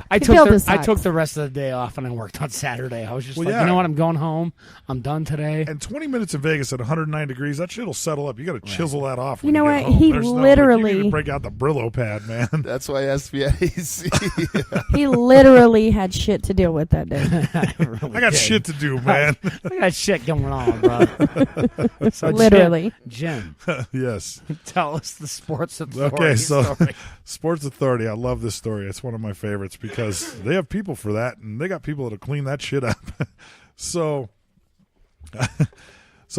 Speaker 7: I
Speaker 1: feel the
Speaker 7: took
Speaker 1: size.
Speaker 7: the rest of the day off and I worked on Saturday. I was just
Speaker 8: Well,
Speaker 7: like,
Speaker 8: yeah.
Speaker 7: you know what? I'm going home. I'm done today.
Speaker 8: And 20 minutes in Vegas at 109 degrees, that shit'll settle up. You got to chisel that off.
Speaker 1: You
Speaker 8: When
Speaker 1: know
Speaker 8: get
Speaker 1: what?
Speaker 8: home.
Speaker 1: He
Speaker 8: There's no,
Speaker 1: literally-
Speaker 8: you need to break out the Brillo pad, man.
Speaker 9: That's why I asked if you had AC.
Speaker 1: He literally had shit to deal with that day.
Speaker 8: I got shit to do, man.
Speaker 7: I got shit going on, bro. So
Speaker 1: Literally.
Speaker 7: Jim,
Speaker 8: Yes.
Speaker 7: tell us the Sports Authority
Speaker 8: Okay, so
Speaker 7: story.
Speaker 8: Sports Authority, I love this story. It's one of my favorites because they have people for that, and they got people that'll clean that shit up. So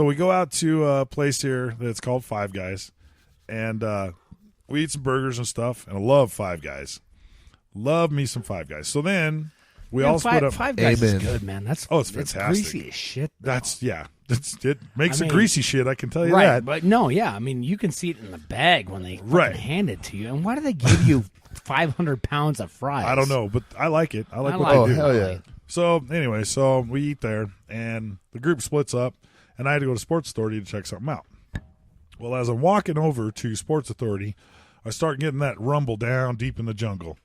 Speaker 8: we go out to a place here that's called Five Guys, and we eat some burgers and stuff, and I love Five Guys. Love me some Five Guys. So then we all split up.
Speaker 7: Five Guys
Speaker 9: Amen.
Speaker 7: is good, man. That's
Speaker 8: Oh, it's fantastic.
Speaker 7: greasy as shit. though.
Speaker 8: That's, yeah. It makes
Speaker 7: I
Speaker 8: a
Speaker 7: mean,
Speaker 8: greasy shit, I can tell you
Speaker 7: right,
Speaker 8: that.
Speaker 7: but no, yeah. I mean, you can see it in the bag when they fucking
Speaker 8: Right.
Speaker 7: hand it to you. And why do they give you 500 pounds of fries?
Speaker 8: I don't know, but I like it. I like
Speaker 7: I
Speaker 8: what
Speaker 7: like
Speaker 9: Oh,
Speaker 8: they do.
Speaker 9: hell yeah.
Speaker 8: So anyway, so we eat there, and the group splits up, and I had to go to Sports Authority to check something out. Well, as I'm walking over to Sports Authority, I start getting that rumble down deep in the jungle.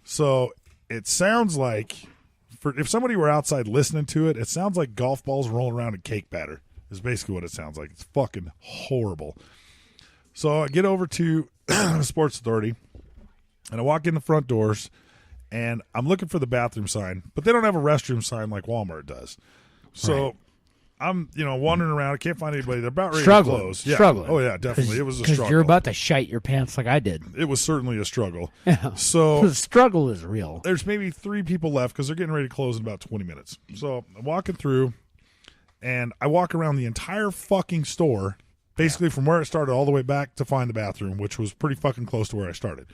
Speaker 8: So it sounds like, if somebody were outside listening to it, it sounds like golf balls rolling around in cake batter is basically what it sounds like. It's fucking horrible. So I get over to Sports Authority, and I walk in the front doors, and I'm looking for the bathroom sign, but they don't have a restroom sign like Walmart does. So
Speaker 7: Right.
Speaker 8: I'm, wandering around. I can't find anybody. They're about ready
Speaker 7: Struggling.
Speaker 8: to close. Yeah.
Speaker 7: Struggling.
Speaker 8: Oh, yeah, definitely. It was a
Speaker 7: Because
Speaker 8: struggle.
Speaker 7: you're about to shite your pants like I did.
Speaker 8: It was certainly a struggle.
Speaker 7: Yeah.
Speaker 8: So
Speaker 7: The struggle is real.
Speaker 8: there's maybe 3 people left because they're getting ready to close in about 20 minutes. So I'm walking through, and I walk around the entire fucking store, basically from where it started all the way back to find the bathroom, which was pretty fucking close to where I started.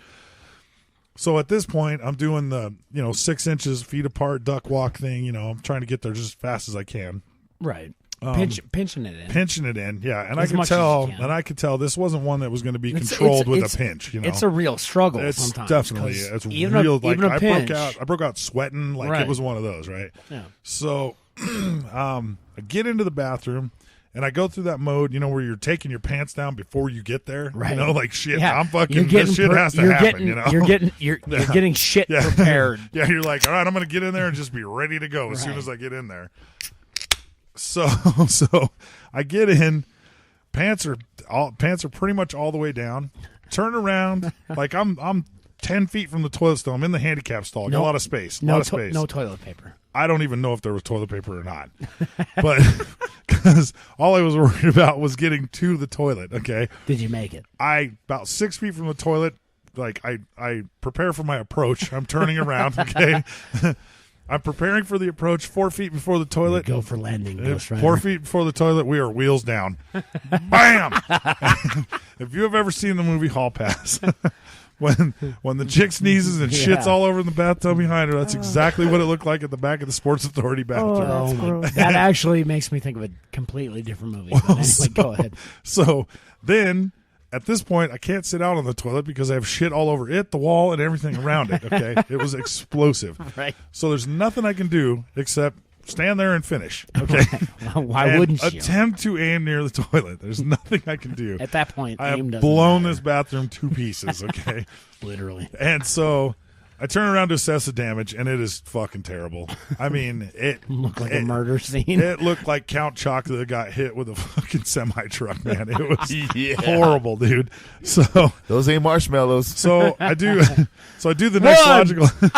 Speaker 8: So at this point, I'm doing the, 6 inches, feet apart, duck walk thing. I'm trying to get there just as fast as I can.
Speaker 7: Right.
Speaker 8: Um,
Speaker 7: Pinching it in.
Speaker 8: Pinching it in, yeah. And
Speaker 7: As
Speaker 8: I could
Speaker 7: much as
Speaker 8: tell,
Speaker 7: you can.
Speaker 8: this wasn't one that was going to be
Speaker 7: It's-
Speaker 8: controlled with
Speaker 7: it's-
Speaker 8: a pinch.
Speaker 7: It's a real struggle
Speaker 8: It's
Speaker 7: sometimes.
Speaker 8: definitely
Speaker 7: 'cause
Speaker 8: it's
Speaker 7: even
Speaker 8: real.
Speaker 7: even a
Speaker 8: I
Speaker 7: pinch.
Speaker 8: broke out sweating like
Speaker 7: Right.
Speaker 8: it was one of those, right?
Speaker 7: Yeah.
Speaker 8: So, I get into the bathroom, and I go through that mode, where you're taking your pants down before you get there.
Speaker 7: Right.
Speaker 8: Like shit.
Speaker 7: Yeah.
Speaker 8: I'm fucking.
Speaker 7: You're getting
Speaker 8: This shit has to
Speaker 7: you're
Speaker 8: happen.
Speaker 7: getting, You're getting shit
Speaker 8: Yeah.
Speaker 7: prepared.
Speaker 8: Yeah, you're like, all right, I'm going to get in there and just be ready to go as soon
Speaker 7: Right.
Speaker 8: as I get in there. So I get in, pants are pretty much all the way down. Turn around, like I'm 10 feet from the toilet stall. I'm in the handicap stall. Got a lot of space.
Speaker 7: No
Speaker 8: space.
Speaker 7: No toilet paper.
Speaker 8: I don't even know if there was toilet paper or not. But because all I was worried about was getting to the toilet, okay?
Speaker 7: Did you make it?
Speaker 8: About 6 feet from the toilet, like I prepare for my approach. I'm turning around, okay? I'm preparing for the approach 4 feet before the toilet.
Speaker 7: Go for landing, Ghost Rider.
Speaker 8: 4 feet before the toilet, we are wheels down. Bam! If you have ever seen the movie Hall Pass, when the chick sneezes and shits all over in the bathtub behind her, that's exactly what it looked like at the back of the Sports Authority bathroom.
Speaker 7: That actually makes me think of a completely different movie. But anyway, go ahead.
Speaker 8: So then, at this point, I can't sit out on the toilet because I have shit all over it, the wall, and everything around it, okay? It was explosive.
Speaker 7: Right.
Speaker 8: So there's nothing I can do except stand there and finish, okay?
Speaker 7: Why wouldn't you?
Speaker 8: Attempt to aim near the toilet. There's nothing I can do.
Speaker 7: At that point,
Speaker 8: I
Speaker 7: aim
Speaker 8: have
Speaker 7: doesn't
Speaker 8: blown
Speaker 7: matter.
Speaker 8: this bathroom to pieces, okay?
Speaker 7: Literally.
Speaker 8: And so I turn around to assess the damage, and it is fucking terrible. I mean, it
Speaker 7: looked like a murder scene.
Speaker 8: It looked like Count Chocula got hit with a fucking semi-truck, man. It was horrible, dude. So
Speaker 9: those ain't marshmallows.
Speaker 8: So I do the next logical. So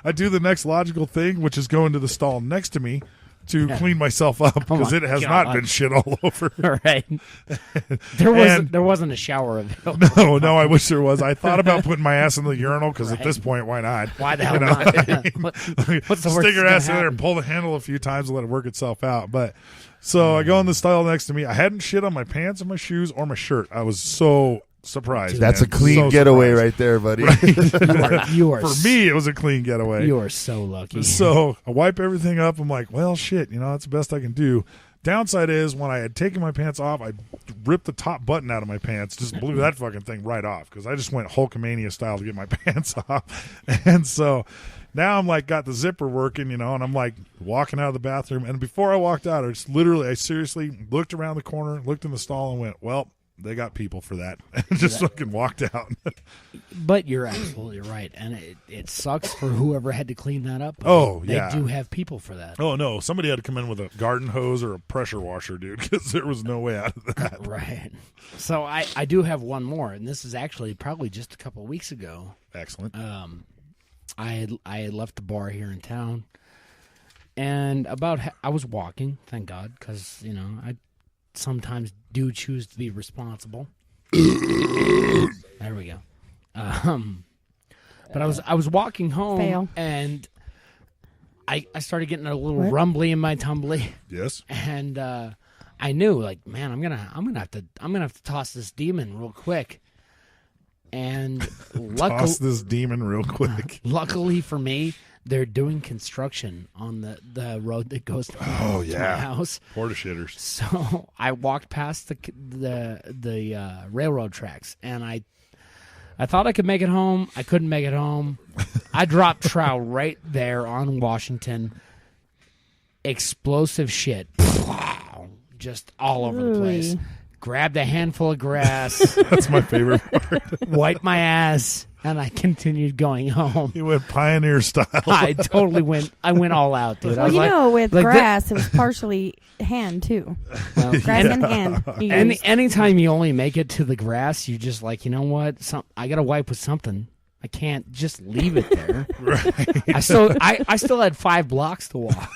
Speaker 8: I do the next logical thing, which is go into the stall next to me to clean myself up because it has not been shit all over.
Speaker 7: Right. There wasn't a shower available.
Speaker 8: No, I wish there was. I thought about putting my ass in the urinal because at this point, why not?
Speaker 7: Why the hell not? What's the worst
Speaker 8: stick your ass in there
Speaker 7: happen?
Speaker 8: and pull the handle a few times and let it work itself out. But so I go in the stall next to me. I hadn't shit on my pants or my shoes or my shirt. I was so surprised.
Speaker 9: That's
Speaker 8: man.
Speaker 9: a clean
Speaker 8: So
Speaker 9: getaway
Speaker 8: surprised.
Speaker 9: right there, buddy.
Speaker 7: You are
Speaker 8: For me, it was a clean getaway.
Speaker 7: You are so lucky.
Speaker 8: So I wipe everything up. I'm like, well, shit, that's the best I can do. Downside is when I had taken my pants off, I ripped the top button out of my pants, just blew that fucking thing right off because I just went Hulkamania style to get my pants off. And so now I'm like got the zipper working, and I'm like walking out of the bathroom. And before I walked out, I seriously looked around the corner, looked in the stall, and went, well, they got people for that. And just fucking walked out.
Speaker 7: But you're absolutely right. And it sucks for whoever had to clean that up.
Speaker 8: Oh,
Speaker 7: they
Speaker 8: yeah.
Speaker 7: do have people for that.
Speaker 8: Oh, no. Somebody had to come in with a garden hose or a pressure washer, dude, because there was no way out of that.
Speaker 7: Right. So I do have one more, and this is actually probably just a couple of weeks ago.
Speaker 8: Excellent.
Speaker 7: I had left the bar here in town, and I was walking, thank God, because, I sometimes do choose to be responsible. There we go. But I was walking home.
Speaker 1: Fail.
Speaker 7: And I started getting a little rumbly in my tumbly.
Speaker 8: Yes.
Speaker 7: And I knew, like, man, I'm gonna have to toss this demon real quick. And
Speaker 8: Toss this demon real quick.
Speaker 7: Luckily for me, they're doing construction on the road that goes to my house.
Speaker 8: Porta shitters.
Speaker 7: So I walked past the railroad tracks, and I thought I could make it home. I couldn't make it home. I dropped trowel right there on Washington. Explosive shit. Just all over the place. Grabbed a handful of grass.
Speaker 8: That's my favorite part.
Speaker 7: Wiped my ass, and I continued going home.
Speaker 8: You went pioneer style.
Speaker 7: I totally went all out, dude. I
Speaker 1: Well,
Speaker 7: was
Speaker 1: with grass, it was partially hand, too.
Speaker 7: Well,
Speaker 1: Grass and hand.
Speaker 7: Anytime you only make it to the grass, you just like, you know what? I got to wipe with something. I can't just leave it there.
Speaker 8: Right.
Speaker 7: I still had 5 blocks to walk.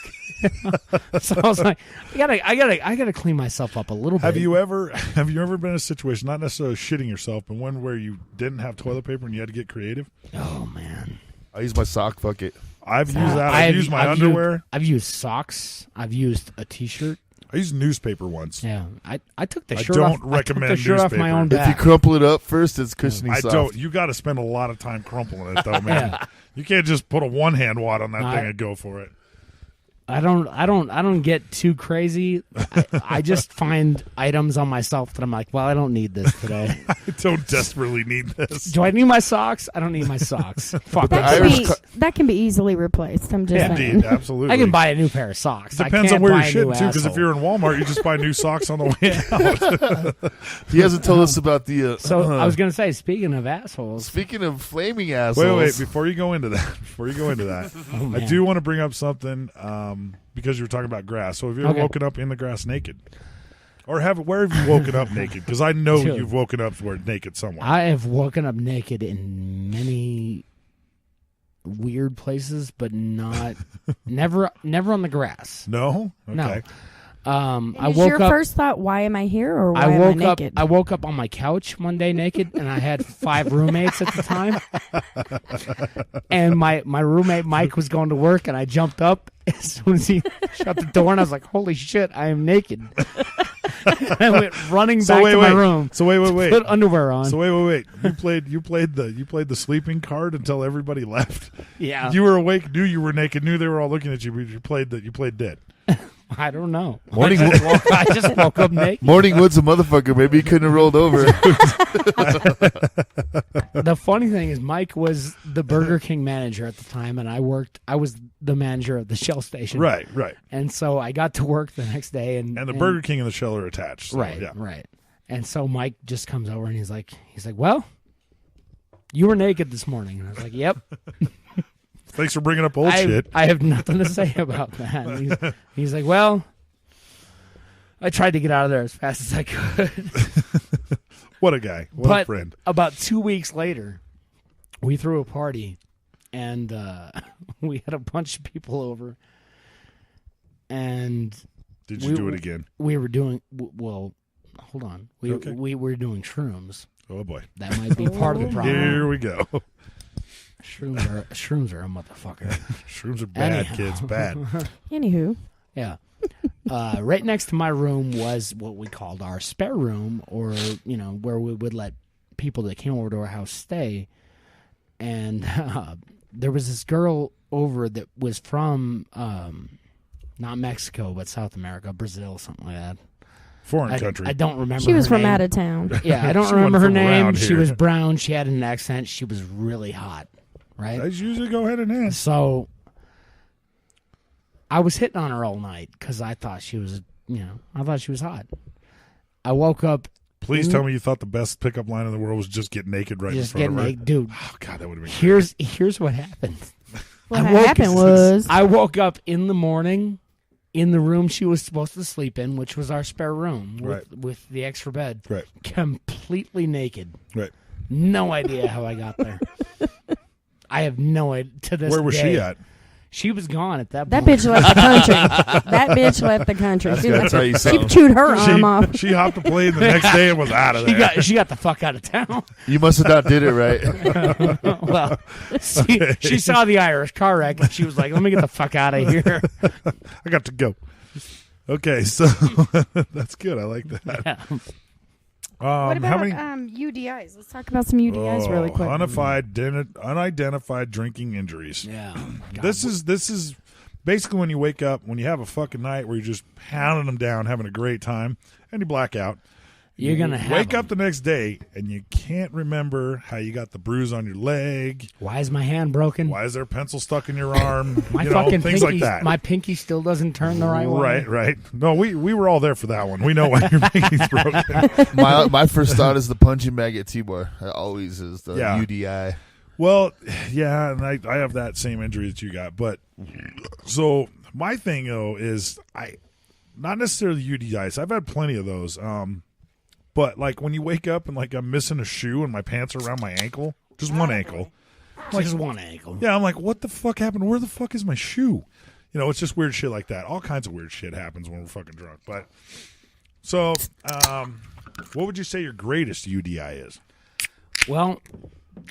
Speaker 7: So I was like, I gotta clean myself up a little bit.
Speaker 8: Have you ever been in a situation, not necessarily shitting yourself, but one where you didn't have toilet paper and you had to get creative?
Speaker 7: Oh man,
Speaker 9: I use my sock bucket.
Speaker 8: I've used that. I've used my underwear.
Speaker 7: I've used socks. I've used a t-shirt.
Speaker 8: I used newspaper once.
Speaker 7: Yeah, I took the shirt
Speaker 8: I
Speaker 7: off.
Speaker 8: don't recommend
Speaker 7: I took the shirt
Speaker 8: newspaper.
Speaker 7: off my own
Speaker 9: If
Speaker 7: back.
Speaker 9: you crumple it up first, it's cushiony
Speaker 8: I
Speaker 9: soft.
Speaker 8: don't. You got to spend a lot of time crumpling it, though, man.
Speaker 7: Yeah.
Speaker 8: You can't just put a one-hand wad on that thing and go for it.
Speaker 7: I don't get too crazy. I just find items on myself that I'm like, well, I don't need this today.
Speaker 8: I don't desperately need this.
Speaker 7: Do I need my socks? I don't need my socks. Fuck
Speaker 1: That can be easily replaced. I'm just saying.
Speaker 8: Indeed, absolutely.
Speaker 7: I can buy a new pair of socks.
Speaker 8: Depends
Speaker 7: I
Speaker 8: on where
Speaker 7: can't
Speaker 8: you're
Speaker 7: buy a
Speaker 8: shitting
Speaker 7: new
Speaker 8: to, because if
Speaker 7: asshole.
Speaker 8: you're in Walmart, you just buy new socks on the way out.
Speaker 9: He hasn't told us about the.
Speaker 7: So I was going to say, speaking of assholes.
Speaker 9: Speaking of flaming assholes.
Speaker 8: Wait, before you go into that,
Speaker 7: Oh,
Speaker 8: I do want to bring up something because you were talking about grass. So have you ever woken up in the grass naked? Or where have you woken up naked? Because I know
Speaker 7: Dude.
Speaker 8: you've woken up naked somewhere.
Speaker 7: I have woken up naked in many weird places, but not never on the grass.
Speaker 8: No? Okay.
Speaker 7: No. I
Speaker 1: Is
Speaker 7: woke
Speaker 1: your
Speaker 7: up.
Speaker 1: first thought, why am I here, or why
Speaker 7: I
Speaker 1: am I
Speaker 7: woke up.
Speaker 1: naked?
Speaker 7: I woke up on my couch one day naked, and I had 5 roommates at the time. And my roommate Mike was going to work, and I jumped up as soon as he shut the door, and I was like, "Holy shit, I am naked!" And I went running back to my room.
Speaker 8: So wait.
Speaker 7: Put underwear on.
Speaker 8: So wait. You played the sleeping card until everybody left.
Speaker 7: Yeah.
Speaker 8: You were awake, knew you were naked, knew they were all looking at you, but you played dead.
Speaker 7: I don't know.
Speaker 9: Morning-
Speaker 7: I just woke up naked.
Speaker 9: Morningwood's a motherfucker. Maybe he couldn't have rolled over.
Speaker 7: The funny thing is, Mike was the Burger King manager at the time, and I was the manager of the Shell station.
Speaker 8: Right.
Speaker 7: And so I got to work the next day, and
Speaker 8: And the Burger King and the Shell are attached. So,
Speaker 7: right,
Speaker 8: yeah.
Speaker 7: right. And so Mike just comes over and he's like, "Well, you were naked this morning." And I was like, "Yep."
Speaker 8: Thanks for bringing up old shit.
Speaker 7: I have nothing to say about that. And he's like, "Well, I tried to get out of there as fast as I could."
Speaker 8: What a guy. What a friend.
Speaker 7: About 2 weeks later, we threw a party, and we had a bunch of people over. And
Speaker 8: Did you do it again?
Speaker 7: We were doing well. Hold on, we were doing shrooms.
Speaker 8: Oh boy,
Speaker 7: that might be part of the problem.
Speaker 8: Here we go.
Speaker 7: Shrooms are a motherfucker.
Speaker 8: Shrooms are bad, kids. Bad.
Speaker 1: Anywho.
Speaker 7: Yeah. Right next to my room was what we called our spare room, or, where we would let people that came over to our house stay. And there was this girl over that was from, not Mexico, but South America, Brazil, something like that.
Speaker 8: Foreign country.
Speaker 7: I don't remember
Speaker 1: She was
Speaker 7: her
Speaker 1: from
Speaker 7: name.
Speaker 1: out of town.
Speaker 7: Yeah, I don't
Speaker 8: She
Speaker 7: remember her
Speaker 8: wasn't from
Speaker 7: name.
Speaker 8: around
Speaker 7: She
Speaker 8: here.
Speaker 7: was brown. She had an accent. She was really hot, right?
Speaker 8: That's usually go ahead and hand.
Speaker 7: So I was hitting on her all night because I thought she was, hot. I woke up.
Speaker 8: Please tell me you thought the best pickup line in the world was just get naked right
Speaker 7: Just
Speaker 8: in front
Speaker 7: get
Speaker 8: of her.
Speaker 7: naked, dude.
Speaker 8: Oh God, that would have been.
Speaker 7: Here's what happened.
Speaker 1: What happened was
Speaker 7: I woke up in the morning in the room she was supposed to sleep in, which was our spare room with the extra bed.
Speaker 8: Right.
Speaker 7: Completely naked.
Speaker 8: Right.
Speaker 7: No idea how I got there. I have no idea to this
Speaker 8: Where was
Speaker 7: day.
Speaker 8: she at?
Speaker 7: She was gone at that
Speaker 1: That
Speaker 7: point.
Speaker 1: bitch left the country. That bitch left the country.
Speaker 9: That's
Speaker 1: She,
Speaker 9: gonna tell you
Speaker 1: she
Speaker 9: something.
Speaker 1: chewed her arm off.
Speaker 8: She hopped a plane the next day and was out of there.
Speaker 7: She got the fuck out of town.
Speaker 9: You must have not did it right.
Speaker 7: Well, she saw the Irish car wreck and she was like, "Let me get the fuck out of here."
Speaker 8: I got to go. Okay, so that's good. I like that.
Speaker 7: Yeah.
Speaker 1: What
Speaker 8: how
Speaker 1: about
Speaker 8: many
Speaker 1: UDIs? Let's talk about some UDIs really quick.
Speaker 8: Unidentified drinking injuries.
Speaker 7: Yeah.
Speaker 8: This is basically when you wake up, when you have a fucking night where you're just pounding them down, having a great time, and you black out.
Speaker 7: You're gonna have
Speaker 8: wake
Speaker 7: them.
Speaker 8: up the next day and you can't remember how you got the bruise on your leg.
Speaker 7: Why is my hand broken?
Speaker 8: Why is there a pencil stuck in your arm?
Speaker 7: My
Speaker 8: things
Speaker 7: pinky,
Speaker 8: like that.
Speaker 7: My pinky still doesn't turn the right way.
Speaker 8: Right. No, we were all there for that one. We know why your pinky's broken.
Speaker 9: My first thought is the punching bag at T-Bar. That always is the
Speaker 8: Yeah.
Speaker 9: UDI.
Speaker 8: Well, yeah, and I have that same injury that you got. But so my thing though is not necessarily UDIs. I've had plenty of those. But like when you wake up and like I'm missing a shoe and my pants are around my ankle, just one ankle.
Speaker 7: Just one ankle.
Speaker 8: Yeah, I'm like, what the fuck happened? Where the fuck is my shoe? It's just weird shit like that. All kinds of weird shit happens when we're fucking drunk. But so, what would you say your greatest UDI is?
Speaker 7: Well,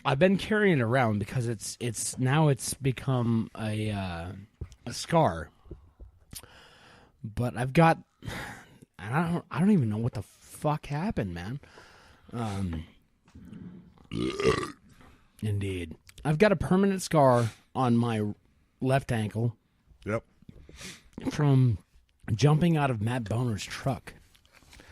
Speaker 7: I've been carrying it around because it's become a scar. But I've got, I don't even know what the fuck happened, man. Indeed, I've got a permanent scar on my left ankle.
Speaker 8: Yep.
Speaker 7: From jumping out of Matt Boner's truck.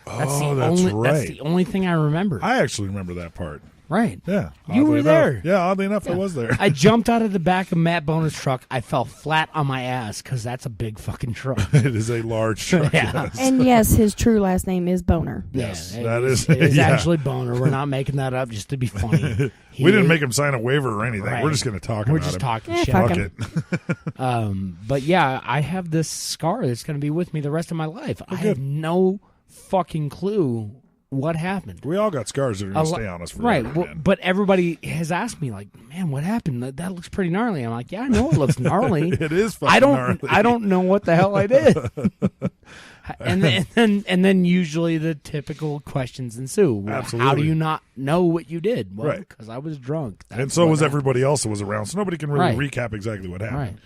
Speaker 8: That's
Speaker 7: That's the only thing I remember.
Speaker 8: I actually remember that part.
Speaker 7: Right.
Speaker 8: Yeah.
Speaker 7: You were
Speaker 8: oddly
Speaker 7: there.
Speaker 8: enough. Yeah, oddly enough, I was there.
Speaker 7: I jumped out of the back of Matt Boner's truck. I fell flat on my ass because that's a big fucking truck.
Speaker 8: It is a large truck.
Speaker 7: Yeah.
Speaker 8: Yes.
Speaker 1: And yes, his true last name is Boner.
Speaker 8: Yes,
Speaker 7: Yeah,
Speaker 8: that is.
Speaker 7: It is
Speaker 8: yeah.
Speaker 7: actually Boner. We're not making that up just to be funny.
Speaker 8: We didn't make him sign a waiver or anything.
Speaker 7: Right.
Speaker 8: We're just going to talk
Speaker 7: We're
Speaker 8: about
Speaker 7: just
Speaker 8: him.
Speaker 7: talking
Speaker 1: Yeah,
Speaker 7: shit.
Speaker 1: fuck
Speaker 8: Fuck
Speaker 1: him.
Speaker 8: it.
Speaker 7: But yeah, I have this scar that's going to be with me the rest of my life. I have no fucking clue what happened.
Speaker 8: We all got scars that are going to stay on us forever.
Speaker 7: Right. Well, but everybody has asked me, like, man, what happened? That looks pretty gnarly. I'm like, yeah, I know it looks gnarly.
Speaker 8: It is fucking gnarly.
Speaker 7: I don't know what the hell I did. and then usually the typical questions ensue. Well,
Speaker 8: Absolutely.
Speaker 7: How do you not know what you did? Well,
Speaker 8: Right.
Speaker 7: because I was drunk.
Speaker 8: And so was everybody else that was around, so nobody can really
Speaker 7: Right.
Speaker 8: recap exactly what happened.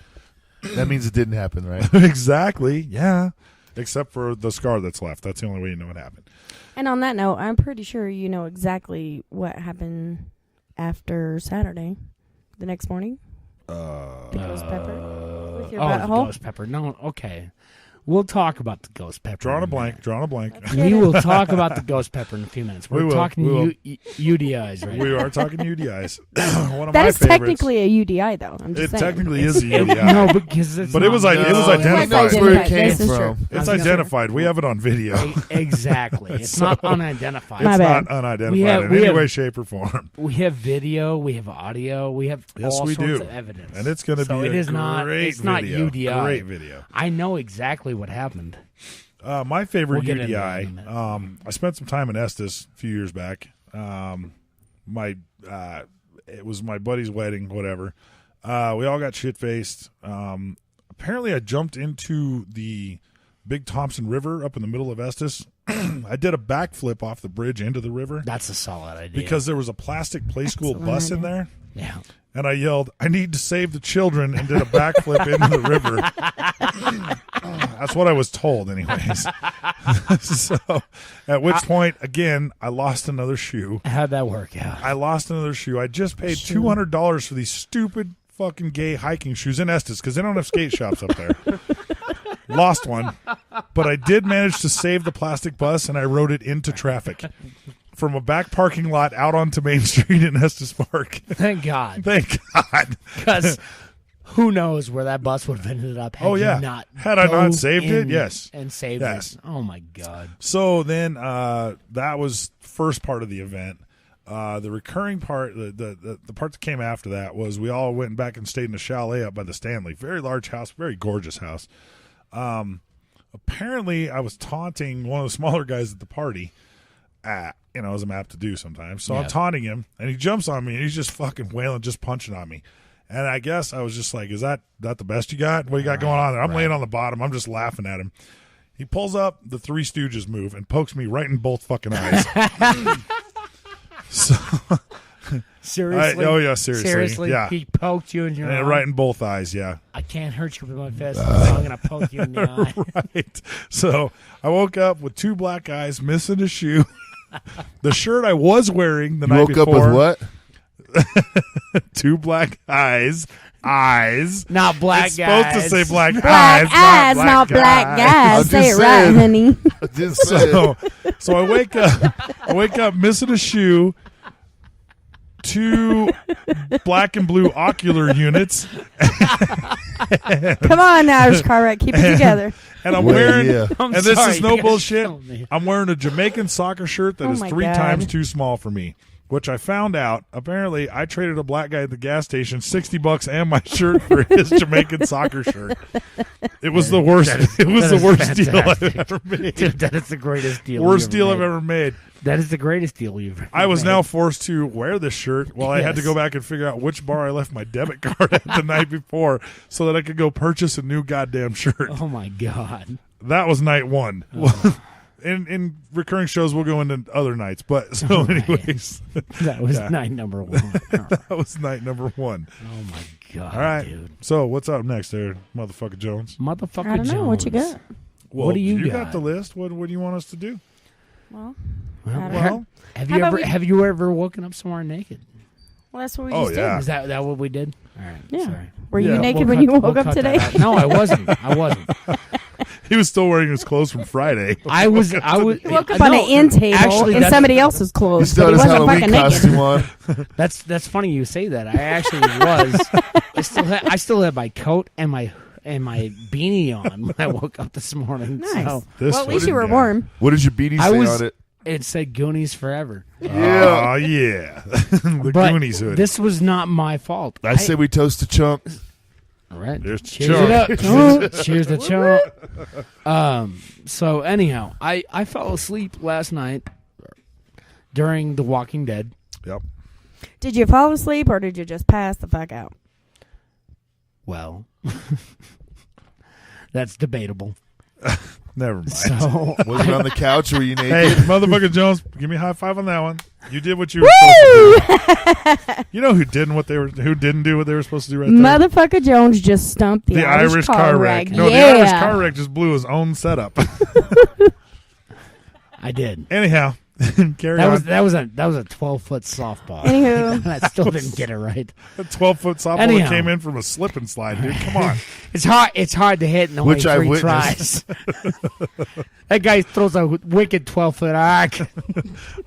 Speaker 7: Right.
Speaker 9: That means it didn't happen, right?
Speaker 8: Exactly, yeah. Except for the scar that's left. That's the only way you know what happened.
Speaker 1: And on that note, I'm pretty sure you know exactly what happened after Saturday, the next morning. The ghost pepper with your
Speaker 7: the
Speaker 1: butthole.
Speaker 7: ghost pepper. No, okay. We'll talk about the ghost pepper.
Speaker 8: Drawing a
Speaker 7: in
Speaker 8: blank.
Speaker 7: minute.
Speaker 8: Drawing a blank.
Speaker 7: We will talk about the ghost pepper in a few minutes.
Speaker 8: We
Speaker 7: We're
Speaker 8: will.
Speaker 7: talking
Speaker 8: We will.
Speaker 7: UDIs right
Speaker 8: We
Speaker 7: now.
Speaker 8: are talking UDIs. One of
Speaker 1: That
Speaker 8: my
Speaker 1: is
Speaker 8: favorites.
Speaker 1: technically a UDI, though. I'm
Speaker 8: It
Speaker 1: just saying.
Speaker 8: technically is a UDI.
Speaker 7: No, because it's
Speaker 8: But
Speaker 7: not
Speaker 8: it was identified.
Speaker 9: That's where it came
Speaker 1: This is true.
Speaker 9: from.
Speaker 7: I
Speaker 8: It's
Speaker 7: was gonna say-
Speaker 8: identified. We have it on video.
Speaker 7: Exactly. It's
Speaker 8: So-
Speaker 7: not unidentified.
Speaker 1: My
Speaker 8: It's
Speaker 1: bad.
Speaker 8: not unidentified
Speaker 7: We have-
Speaker 8: in
Speaker 7: we
Speaker 8: any
Speaker 7: have-
Speaker 8: way, shape, or form.
Speaker 7: We have video, we have audio, we have
Speaker 8: Yes,
Speaker 7: all
Speaker 8: we
Speaker 7: sorts
Speaker 8: do.
Speaker 7: of evidence.
Speaker 8: And it's going to
Speaker 7: So
Speaker 8: be
Speaker 7: it
Speaker 8: a
Speaker 7: is not,
Speaker 8: great
Speaker 7: it's not
Speaker 8: video.
Speaker 7: UDI.
Speaker 8: Great video.
Speaker 7: I know exactly what happened.
Speaker 8: My favorite
Speaker 7: We'll get into
Speaker 8: UDI.
Speaker 7: it in a minute.
Speaker 8: I spent some time in Estes a few years back. It was my buddy's wedding. Whatever. We all got shit faced. Apparently, I jumped into the Big Thompson River up in the middle of Estes. I did a backflip off the bridge into the river
Speaker 7: That's a solid idea.
Speaker 8: because there was a plastic play school
Speaker 1: Excellent
Speaker 8: bus in
Speaker 1: idea.
Speaker 8: there.
Speaker 7: yeah.
Speaker 8: And I yelled, "I need to save the children," and did a backflip into the river. That's what I was told, anyways. So, at which point, again, I lost another shoe.
Speaker 7: How'd that work out?
Speaker 8: I lost another shoe. I just paid $200 for these stupid fucking gay hiking shoes in Estes because they don't have skate shops up there. Lost one, but I did manage to save the plastic bus, and I rode it into traffic from a back parking lot out onto Main Street in Estes Park.
Speaker 7: Thank God.
Speaker 8: Thank God.
Speaker 7: Because who knows where that bus would have ended up had
Speaker 8: Oh, yeah.
Speaker 7: you not
Speaker 8: Had I not
Speaker 7: dove
Speaker 8: saved it,
Speaker 7: in
Speaker 8: yes.
Speaker 7: And saved
Speaker 8: Yes.
Speaker 7: it. Oh, my God.
Speaker 8: So then that was first part of the event. The recurring part, the part that came after that was we all went back and stayed in a chalet up by the Stanley. Very large house, very gorgeous house. Apparently, I was taunting one of the smaller guys at the party. As I'm apt to do sometimes. So I'm
Speaker 7: Yeah.
Speaker 8: taunting him, and he jumps on me, and he's just fucking wailing, just punching on me. And I guess I was just like, is that the best you got? What you got going on there? I'm laying on the bottom. I'm just laughing at him. He pulls up the Three Stooges move and pokes me right in both fucking eyes. So,
Speaker 7: Seriously?
Speaker 8: oh, yeah, seriously. Yeah.
Speaker 7: He poked you in your eye.
Speaker 8: right in both eyes, yeah.
Speaker 7: I can't hurt you with my fist, so I'm going to poke you in the eye.
Speaker 8: Right. So I woke up with two black eyes, missing a shoe. The shirt I was wearing the
Speaker 9: You
Speaker 8: night
Speaker 9: woke up
Speaker 8: before.
Speaker 9: with what?
Speaker 8: Two black eyes. Eyes.
Speaker 7: Not black
Speaker 8: It's
Speaker 7: guys.
Speaker 8: supposed to say black,
Speaker 1: Black eyes, not black guys.
Speaker 9: I'm
Speaker 1: Say
Speaker 9: just
Speaker 1: it right,
Speaker 9: saying.
Speaker 1: honey.
Speaker 9: I just said.
Speaker 8: So I wake up missing a shoe, two black and blue ocular units,
Speaker 1: Come on, Irish car wreck. Keep it together.
Speaker 8: and I'm
Speaker 9: Well,
Speaker 8: wearing.
Speaker 9: yeah.
Speaker 7: I'm
Speaker 8: And this
Speaker 7: sorry,
Speaker 8: is no
Speaker 7: you guys
Speaker 8: bullshit.
Speaker 7: killed me.
Speaker 8: I'm wearing a Jamaican soccer shirt that
Speaker 1: Oh
Speaker 8: is
Speaker 1: my
Speaker 8: 3
Speaker 1: God.
Speaker 8: times too small for me. Which I found out. Apparently, I traded a black guy at the gas station $60 and my shirt for his Jamaican soccer shirt. It was the worst. It was
Speaker 7: that
Speaker 8: the
Speaker 7: is
Speaker 8: worst deal I've
Speaker 7: fantastic.
Speaker 8: ever made.
Speaker 7: Dude, that is the greatest deal.
Speaker 8: Worst
Speaker 7: you've
Speaker 8: deal I've
Speaker 7: made.
Speaker 8: ever made.
Speaker 7: That is the greatest deal you've ever
Speaker 8: I was
Speaker 7: made.
Speaker 8: now forced to wear this shirt while I had to
Speaker 7: Yes.
Speaker 8: go back and figure out which bar I left my debit card at the night before so that I could go purchase a new goddamn shirt.
Speaker 7: Oh, my God.
Speaker 8: That was night one. In recurring shows, we'll go into other nights. But so, anyways,
Speaker 7: That was
Speaker 8: Yeah.
Speaker 7: night number one.
Speaker 8: that was night number one.
Speaker 7: Oh, my God,
Speaker 8: All right.
Speaker 7: dude.
Speaker 8: So, what's up next there, motherfucker Jones?
Speaker 7: Motherfucker
Speaker 1: I don't know. What you
Speaker 7: Jones.
Speaker 1: got?
Speaker 8: Well,
Speaker 7: What do you
Speaker 8: got
Speaker 7: got?
Speaker 8: the list. What do you want us to do?
Speaker 1: Well,
Speaker 7: Well,
Speaker 1: I don't
Speaker 8: Well,
Speaker 1: know.
Speaker 7: have
Speaker 1: How
Speaker 7: you
Speaker 1: about
Speaker 7: ever
Speaker 1: we-
Speaker 7: have you ever woken up somewhere naked?
Speaker 1: Well, that's what we
Speaker 8: Oh,
Speaker 1: just
Speaker 8: yeah.
Speaker 1: did.
Speaker 7: Is that what we did? All right.
Speaker 1: Yeah.
Speaker 7: Sorry.
Speaker 1: Were you
Speaker 8: Yeah.
Speaker 1: naked
Speaker 7: We'll
Speaker 1: when you
Speaker 7: cut-
Speaker 1: woke
Speaker 7: we'll
Speaker 1: up
Speaker 7: cut
Speaker 1: today?
Speaker 7: that out. No, I wasn't. I wasn't.
Speaker 8: he was still wearing his clothes from Friday.
Speaker 7: I was.
Speaker 1: He woke up
Speaker 7: no,
Speaker 1: on an end table
Speaker 7: actually,
Speaker 1: in
Speaker 7: that's-
Speaker 1: somebody else's
Speaker 9: He
Speaker 1: clothes,
Speaker 9: still
Speaker 1: but he
Speaker 9: had his
Speaker 1: wasn't
Speaker 9: Halloween
Speaker 1: fucking naked.
Speaker 9: costume on.
Speaker 7: That's funny you say that. I actually was. I still had my coat and my beanie on when I woke up this morning.
Speaker 1: Nice.
Speaker 7: So
Speaker 8: This
Speaker 1: Well, at least
Speaker 8: one,
Speaker 1: you were
Speaker 8: yeah.
Speaker 1: warm.
Speaker 9: What does your beanie
Speaker 7: I
Speaker 9: say
Speaker 7: was-
Speaker 9: on it?
Speaker 7: it said Goonies forever.
Speaker 9: Yeah.
Speaker 8: Oh, yeah. The
Speaker 7: But
Speaker 8: Goonies hood.
Speaker 7: this was not my fault.
Speaker 9: I say we toast a chunk.
Speaker 7: All right.
Speaker 8: Here's to
Speaker 7: Cheers it up. Cheers to Chunk. So anyhow, I fell asleep last night during The Walking Dead.
Speaker 8: Yep.
Speaker 1: Did you fall asleep or did you just pass the fuck out?
Speaker 7: Well, that's debatable.
Speaker 8: Never mind.
Speaker 7: So,
Speaker 9: Was it on the couch or were you naked?
Speaker 8: Hey, motherfucker Jones, give me a high five on that one. You did what you were supposed to do. You know who didn't do what they were supposed to do right there?
Speaker 1: Motherfucker Jones just stumped the
Speaker 8: Irish car wreck. No,
Speaker 1: Yeah.
Speaker 8: the Irish car wreck just blew his own setup.
Speaker 7: I did.
Speaker 8: Anyhow, carry on.
Speaker 7: That was a 12-foot softball.
Speaker 1: Anywho.
Speaker 7: I still didn't get it right.
Speaker 8: A 12-foot softball
Speaker 7: Anyhow.
Speaker 8: that came in from a slip and slide, dude. Come on.
Speaker 7: It's hard to hit in only
Speaker 9: Which I
Speaker 7: 3
Speaker 9: witnessed.
Speaker 7: tries. That guy throws a wicked 12-foot arc.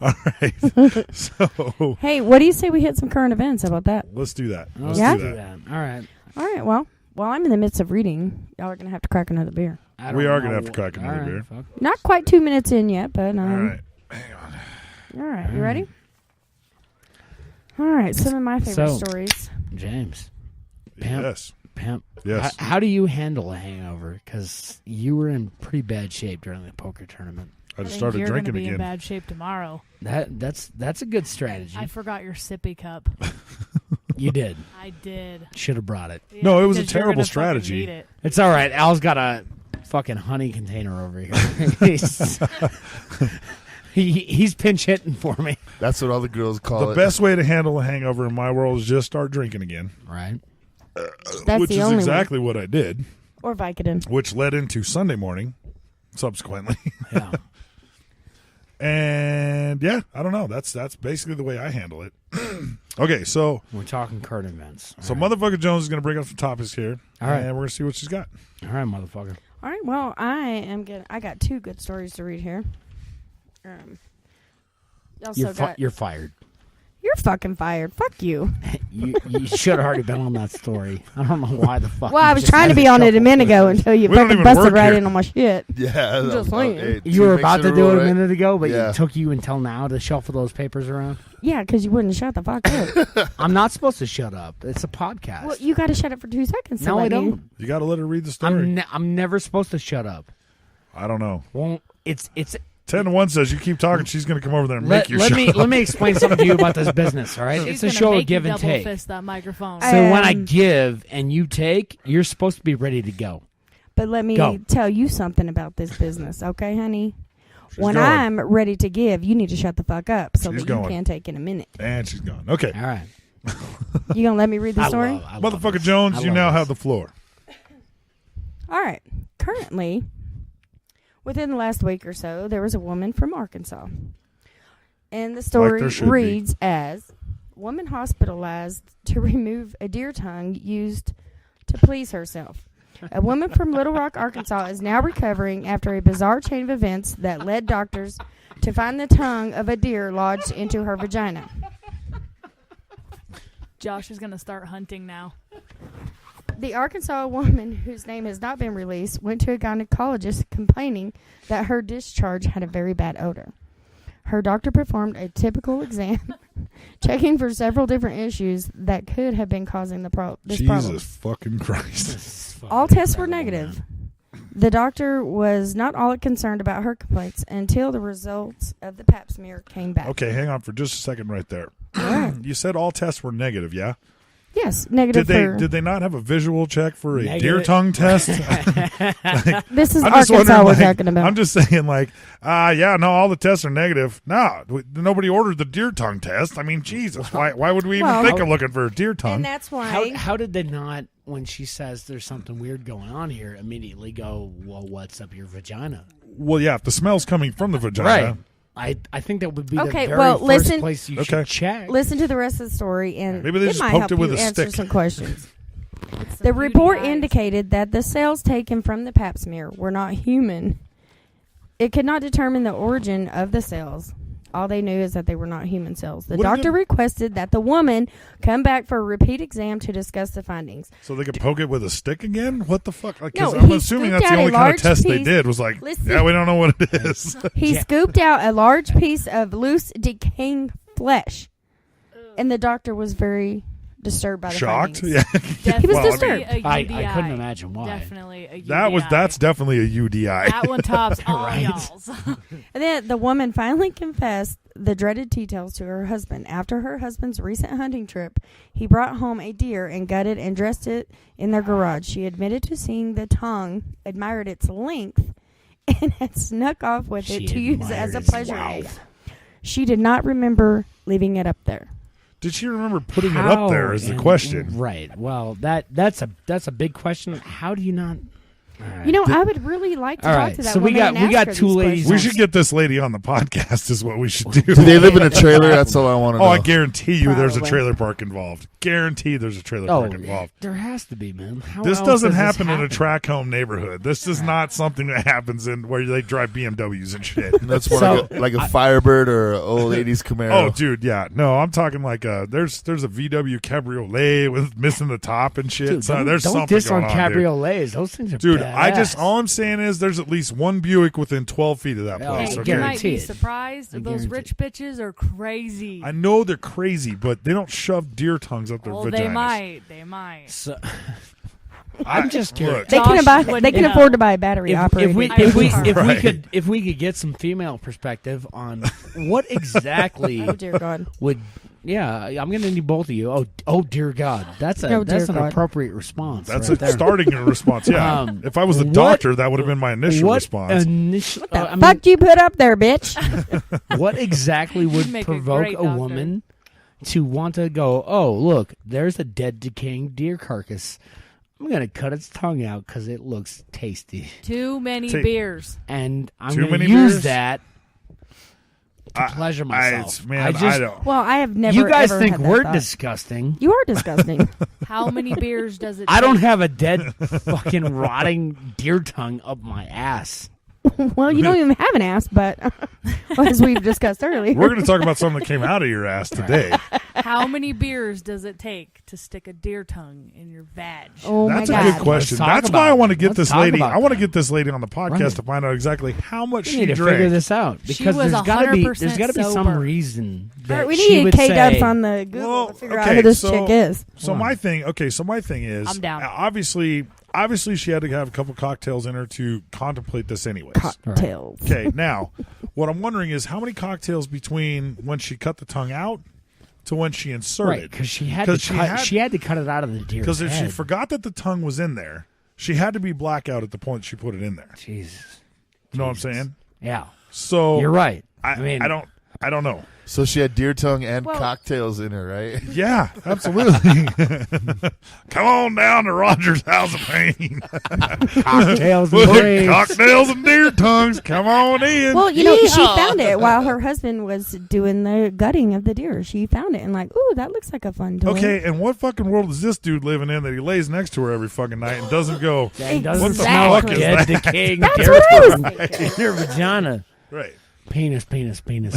Speaker 8: All right. So
Speaker 1: Hey, what do you say we hit some current events? How about that?
Speaker 8: let's do that. Let's
Speaker 1: Yeah?
Speaker 8: do that.
Speaker 7: All right.
Speaker 1: All right, well, while I'm in the midst of reading, y'all are going to have to crack another beer.
Speaker 8: We are going to have to crack another beer.
Speaker 7: Fuck.
Speaker 1: Not quite 2 minutes in yet, but...
Speaker 8: All right.
Speaker 1: All right, you ready? All right, some of my favorite
Speaker 7: So-
Speaker 1: stories.
Speaker 7: James. Pimp.
Speaker 8: Yes.
Speaker 7: Pimp.
Speaker 8: Yes.
Speaker 7: How do you handle a hangover? Because you were in pretty bad shape during the poker tournament.
Speaker 8: I just
Speaker 10: think
Speaker 8: started
Speaker 10: you're
Speaker 8: drinking
Speaker 10: gonna be in
Speaker 8: again.
Speaker 10: bad shape tomorrow.
Speaker 7: That's a good strategy.
Speaker 10: I forgot your sippy cup.
Speaker 7: You did.
Speaker 10: I did.
Speaker 7: Should have brought it.
Speaker 10: Yeah,
Speaker 8: No, it was a
Speaker 10: because you're
Speaker 8: terrible
Speaker 10: gonna fucking
Speaker 8: strategy.
Speaker 10: need it.
Speaker 7: It's all right. Al's got a fucking honey container over here. He's pinch hitting for me.
Speaker 9: That's what all the girls call
Speaker 8: The
Speaker 9: it.
Speaker 8: best way to handle a hangover in my world is just start drinking again.
Speaker 7: Right.
Speaker 1: That's
Speaker 8: Which
Speaker 1: the
Speaker 8: is
Speaker 1: only
Speaker 8: exactly what I did,
Speaker 1: Or Vicodin.
Speaker 8: which led into Sunday morning subsequently.
Speaker 7: Yeah.
Speaker 8: And yeah, I don't know. That's basically the way I handle it. Okay, so
Speaker 7: We're talking current events.
Speaker 8: so Motherfucker Jones is going to bring up some topics here.
Speaker 7: All right.
Speaker 8: And we're going to see what she's got.
Speaker 7: All right, motherfucker.
Speaker 1: All right, well, I got 2 good stories to read here. You also
Speaker 7: You're fired.
Speaker 1: You're fucking fired. Fuck you.
Speaker 7: You should have already been on that story. I don't know why the fuck.
Speaker 1: Well,
Speaker 7: you
Speaker 1: I was
Speaker 7: just
Speaker 1: trying to
Speaker 7: had
Speaker 1: be on it a
Speaker 7: shuffle
Speaker 1: minute ago
Speaker 7: places.
Speaker 1: until you
Speaker 8: We don't
Speaker 1: fucking
Speaker 8: even
Speaker 1: busted
Speaker 8: work
Speaker 1: right
Speaker 8: here.
Speaker 1: in on my shit.
Speaker 9: Yeah.
Speaker 1: I'm just saying.
Speaker 9: hey,
Speaker 7: You were about to do it a
Speaker 9: right?
Speaker 7: minute ago, but
Speaker 9: Yeah.
Speaker 7: it took you until now to shuffle those papers around.
Speaker 1: Yeah, because you wouldn't shut the fuck up.
Speaker 7: I'm not supposed to shut up. It's a podcast.
Speaker 1: Well, you got to shut up for 2 seconds. to
Speaker 7: no, I
Speaker 1: let me-
Speaker 7: don't.
Speaker 8: You got to let her read the story.
Speaker 7: I'm never supposed to shut up.
Speaker 8: I don't know.
Speaker 7: Well, it's
Speaker 8: 10-1 says you keep talking, she's going to come over there and make you
Speaker 7: let
Speaker 8: shut
Speaker 7: me
Speaker 8: up.
Speaker 7: let me explain something to you about this business. All right,
Speaker 10: She's
Speaker 7: it's a
Speaker 10: gonna
Speaker 7: show
Speaker 10: make
Speaker 7: of give
Speaker 10: you
Speaker 7: and
Speaker 10: double
Speaker 7: take.
Speaker 10: fist that microphone.
Speaker 7: So when I
Speaker 1: Um,
Speaker 7: give and you take, you're supposed to be ready to go.
Speaker 1: But let me
Speaker 7: Go.
Speaker 1: tell you something about this business, okay, honey? When
Speaker 8: going.
Speaker 1: I'm ready to give, you need to shut the fuck up so
Speaker 8: She's
Speaker 1: that
Speaker 8: going.
Speaker 1: you can take in a minute.
Speaker 8: And she's gone. Okay.
Speaker 7: All right.
Speaker 1: You gonna let me read the
Speaker 7: I
Speaker 1: story?
Speaker 7: love
Speaker 8: Motherfucker
Speaker 7: this.
Speaker 8: Jones,
Speaker 7: I
Speaker 8: you
Speaker 7: love
Speaker 8: now
Speaker 7: this.
Speaker 8: have the floor.
Speaker 1: All right. Currently, within the last week or so, there was a woman from Arkansas. And the story
Speaker 8: there should be.
Speaker 1: reads as, woman hospitalized to remove a deer tongue used to please herself. A woman from Little Rock, Arkansas is now recovering after a bizarre chain of events that led doctors to find the tongue of a deer lodged into her vagina.
Speaker 10: Josh is gonna start hunting now.
Speaker 1: The Arkansas woman, whose name has not been released, went to a gynecologist complaining that her discharge had a very bad odor. Her doctor performed a typical exam, checking for several different issues that could have been causing this problem.
Speaker 8: Jesus fucking Christ.
Speaker 1: All tests were negative. The doctor was not all concerned about her complaints until the results of the pap smear came back.
Speaker 8: Okay, hang on for just a second right there.
Speaker 1: All right.
Speaker 8: You said all tests were negative, yeah?
Speaker 1: Yes, negative
Speaker 8: Did they not have a visual check for a
Speaker 7: Negative.
Speaker 8: deer tongue test?
Speaker 1: This is
Speaker 8: I'm just
Speaker 1: Arkansas
Speaker 8: wondering,
Speaker 1: we're
Speaker 8: like,
Speaker 1: talking about.
Speaker 8: I'm just saying, like, yeah, no, all the tests are negative. No, nobody ordered the deer tongue test. I mean, Jesus, why would we even
Speaker 1: Well-
Speaker 8: think of looking for a deer tongue?
Speaker 1: and that's why...
Speaker 7: How did they not, when she says there's something weird going on here, immediately go, well, what's up your vagina?
Speaker 8: Well, yeah, if the smell's coming from the vagina.
Speaker 7: Right. I think that would be
Speaker 1: Okay,
Speaker 7: the very
Speaker 1: well,
Speaker 7: first
Speaker 1: listen-
Speaker 7: place you
Speaker 8: Okay.
Speaker 7: should check.
Speaker 1: Listen to the rest of the story, and
Speaker 8: Maybe they
Speaker 1: it
Speaker 8: just
Speaker 1: might
Speaker 8: poked
Speaker 1: help
Speaker 8: it with
Speaker 1: you
Speaker 8: a
Speaker 1: answer
Speaker 8: stick.
Speaker 1: some questions.
Speaker 10: It's
Speaker 1: The
Speaker 10: some
Speaker 1: report
Speaker 10: beauty eyes.
Speaker 1: indicated that the cells taken from the pap smear were not human. It could not determine the origin of the cells. All they knew is that they were not human cells. The
Speaker 8: What did
Speaker 1: doctor
Speaker 8: it-
Speaker 1: requested that the woman come back for a repeat exam to discuss the findings.
Speaker 8: So they could poke it with a stick again? What the fuck? Like, 'cause
Speaker 1: No,
Speaker 8: I'm
Speaker 1: he
Speaker 8: assuming
Speaker 1: scooped
Speaker 8: that's the
Speaker 1: out a
Speaker 8: only kind of
Speaker 1: large
Speaker 8: test they
Speaker 1: piece-
Speaker 8: did was like,
Speaker 1: Listen.
Speaker 8: yeah, we don't know what it is.
Speaker 1: He
Speaker 7: Yeah.
Speaker 1: scooped out a large piece of loose, decaying flesh. And the doctor was very disturbed by the
Speaker 8: Shocked?
Speaker 1: findings.
Speaker 8: Yeah.
Speaker 1: He was
Speaker 8: Well, I mean,
Speaker 1: disturbed.
Speaker 7: I couldn't imagine why.
Speaker 10: Definitely a UDI.
Speaker 8: That's definitely a UDI.
Speaker 10: That one tops all
Speaker 7: Right.
Speaker 10: y'all's.
Speaker 1: And then the woman finally confessed the dreaded details to her husband. After her husband's recent hunting trip, he brought home a deer and gutted and dressed it in their garage. She admitted to seeing the tongue, admired its length, and had snuck off with it to use as a pleasure aid. She did not remember leaving it up there.
Speaker 8: Did she remember putting it up there is the question.
Speaker 7: Right. Well, that's a big question. How do you not? All right.
Speaker 1: You know, I would really like to
Speaker 7: All
Speaker 1: talk
Speaker 7: right,
Speaker 1: to that
Speaker 7: so we
Speaker 1: woman
Speaker 7: got-
Speaker 1: and
Speaker 7: we
Speaker 1: ask
Speaker 7: got
Speaker 1: her
Speaker 7: two
Speaker 1: these
Speaker 7: ladies
Speaker 1: questions.
Speaker 8: We should get this lady on the podcast is what we should do.
Speaker 9: Do they live in a trailer? That's all I want to know.
Speaker 8: Oh, I guarantee you there's a
Speaker 1: Probably.
Speaker 8: trailer park involved. Guarantee there's a trailer
Speaker 7: Oh,
Speaker 8: park involved.
Speaker 7: there has to be, man. How
Speaker 8: This
Speaker 7: else
Speaker 8: doesn't
Speaker 7: does this
Speaker 8: happen in a track home neighborhood. This is not something that happens in where they drive BMWs and shit.
Speaker 9: That's more like a Firebird or an old 80s Camaro.
Speaker 8: Oh, dude, yeah. No, I'm talking like there's a VW Cabriolet with missing the top and shit.
Speaker 7: Dude,
Speaker 8: So
Speaker 7: don't,
Speaker 8: there's
Speaker 7: don't
Speaker 8: something
Speaker 7: diss
Speaker 8: going
Speaker 7: on
Speaker 8: on,
Speaker 7: cabriolets. Those things are
Speaker 8: dude.
Speaker 7: badass.
Speaker 8: All I'm saying is there's at least one Buick within 12 feet of that
Speaker 7: Oh,
Speaker 8: place.
Speaker 10: Hey,
Speaker 8: Okay?
Speaker 10: you might
Speaker 7: guarantee
Speaker 10: be
Speaker 7: it.
Speaker 10: surprised.
Speaker 7: I
Speaker 10: Those
Speaker 7: guarantee
Speaker 10: rich bitches are crazy.
Speaker 8: I know they're crazy, but they don't shove deer tongues up their
Speaker 10: Oh,
Speaker 8: vaginas.
Speaker 10: they might. They might.
Speaker 7: So, I'm just curious.
Speaker 1: They
Speaker 10: Josh
Speaker 1: can
Speaker 10: would
Speaker 1: they can
Speaker 10: know.
Speaker 1: afford to buy a battery operated.
Speaker 7: If we could get some female perspective on what exactly
Speaker 1: Oh dear God.
Speaker 7: would I'm gonna need both of you. Oh dear God, that's
Speaker 1: Oh, dear
Speaker 7: an
Speaker 1: God.
Speaker 7: appropriate response.
Speaker 8: That's
Speaker 7: right
Speaker 8: a
Speaker 7: there.
Speaker 8: starting response. Yeah. If I was the
Speaker 7: what-
Speaker 8: doctor, that would have been my initial
Speaker 7: what
Speaker 8: response.
Speaker 7: Initial,
Speaker 1: The fuck you put up there, bitch?
Speaker 7: what exactly would
Speaker 10: make a
Speaker 7: provoke
Speaker 10: great
Speaker 7: a
Speaker 10: doctor.
Speaker 7: woman to want to go, oh, look, there's a dead, decaying deer carcass. I'm going to cut its tongue out because it looks tasty.
Speaker 10: Too many
Speaker 8: Take-
Speaker 10: beers.
Speaker 7: And I'm
Speaker 8: Too
Speaker 7: going to
Speaker 8: many
Speaker 7: use
Speaker 8: beers?
Speaker 7: that to pleasure myself.
Speaker 8: I don't.
Speaker 1: Well, I have never.
Speaker 7: You guys
Speaker 1: ever
Speaker 7: think
Speaker 1: had that
Speaker 7: we're
Speaker 1: thought.
Speaker 7: disgusting.
Speaker 1: You are disgusting.
Speaker 10: How many beers does it
Speaker 7: I don't
Speaker 10: take?
Speaker 7: have a dead, fucking, rotting deer tongue up my ass.
Speaker 1: Well, you don't even have an ass, but as we've discussed earlier,
Speaker 8: We're going to talk about something that came out of your ass today.
Speaker 10: How many beers does it take to stick a deer tongue in your vag?
Speaker 1: Oh
Speaker 8: That's
Speaker 1: my
Speaker 8: a
Speaker 1: God.
Speaker 8: good question.
Speaker 7: Let's talk
Speaker 8: That's
Speaker 7: about
Speaker 8: why I want to
Speaker 7: it.
Speaker 8: get
Speaker 7: Let's
Speaker 8: this
Speaker 7: talk
Speaker 8: lady.
Speaker 7: about
Speaker 8: I want to
Speaker 7: that.
Speaker 8: get this lady on the podcast
Speaker 7: Right.
Speaker 8: to find out exactly how much
Speaker 7: We
Speaker 8: she
Speaker 7: need to
Speaker 8: drank.
Speaker 7: figure this out
Speaker 10: She
Speaker 7: because
Speaker 10: was
Speaker 7: there's got to be
Speaker 10: 100%
Speaker 7: some
Speaker 10: sober.
Speaker 7: reason
Speaker 1: All
Speaker 7: that
Speaker 1: right, we
Speaker 7: she
Speaker 1: need
Speaker 7: would
Speaker 1: K-Dubs
Speaker 7: say.
Speaker 1: on the Google
Speaker 8: Well,
Speaker 1: to figure out
Speaker 8: okay,
Speaker 1: who this
Speaker 8: so-
Speaker 1: chick is.
Speaker 8: So my thing is,
Speaker 10: I'm down.
Speaker 8: Obviously, she had to have a couple cocktails in her to contemplate this, anyways.
Speaker 1: Cocktails.
Speaker 8: Okay, now, what I'm wondering is how many cocktails between when she cut the tongue out to when she inserted?
Speaker 7: Right, because she had to cut it out of the deer's
Speaker 8: Because if she
Speaker 7: head.
Speaker 8: forgot that the tongue was in there, she had to be blackout at the point she put it in there.
Speaker 7: Jesus.
Speaker 8: You know what I'm saying?
Speaker 7: Yeah.
Speaker 8: So
Speaker 7: You're right.
Speaker 8: I
Speaker 7: mean,
Speaker 8: I don't know.
Speaker 9: So she had deer tongue and
Speaker 1: Well-
Speaker 9: cocktails in her, right?
Speaker 8: Yeah, absolutely. Come on down to Roger's House of Pain.
Speaker 7: cocktails and
Speaker 8: Look,
Speaker 7: grapes.
Speaker 8: cocktails and deer tongues. Come on in.
Speaker 1: Well, you know, she found it while her husband was doing the gutting of the deer. She found it and like, ooh, that looks like a fun toy.
Speaker 8: Okay, and what fucking world is this dude living in that he lays next to her every fucking night and doesn't go,
Speaker 7: That doesn't
Speaker 8: what the
Speaker 7: smell
Speaker 8: fuck
Speaker 7: like
Speaker 8: is
Speaker 7: dead,
Speaker 8: that?
Speaker 7: decaying
Speaker 1: That's
Speaker 7: deer
Speaker 1: what I was
Speaker 7: tongue
Speaker 1: thinking.
Speaker 7: in your vagina.
Speaker 8: Right.
Speaker 7: Penis, vagina.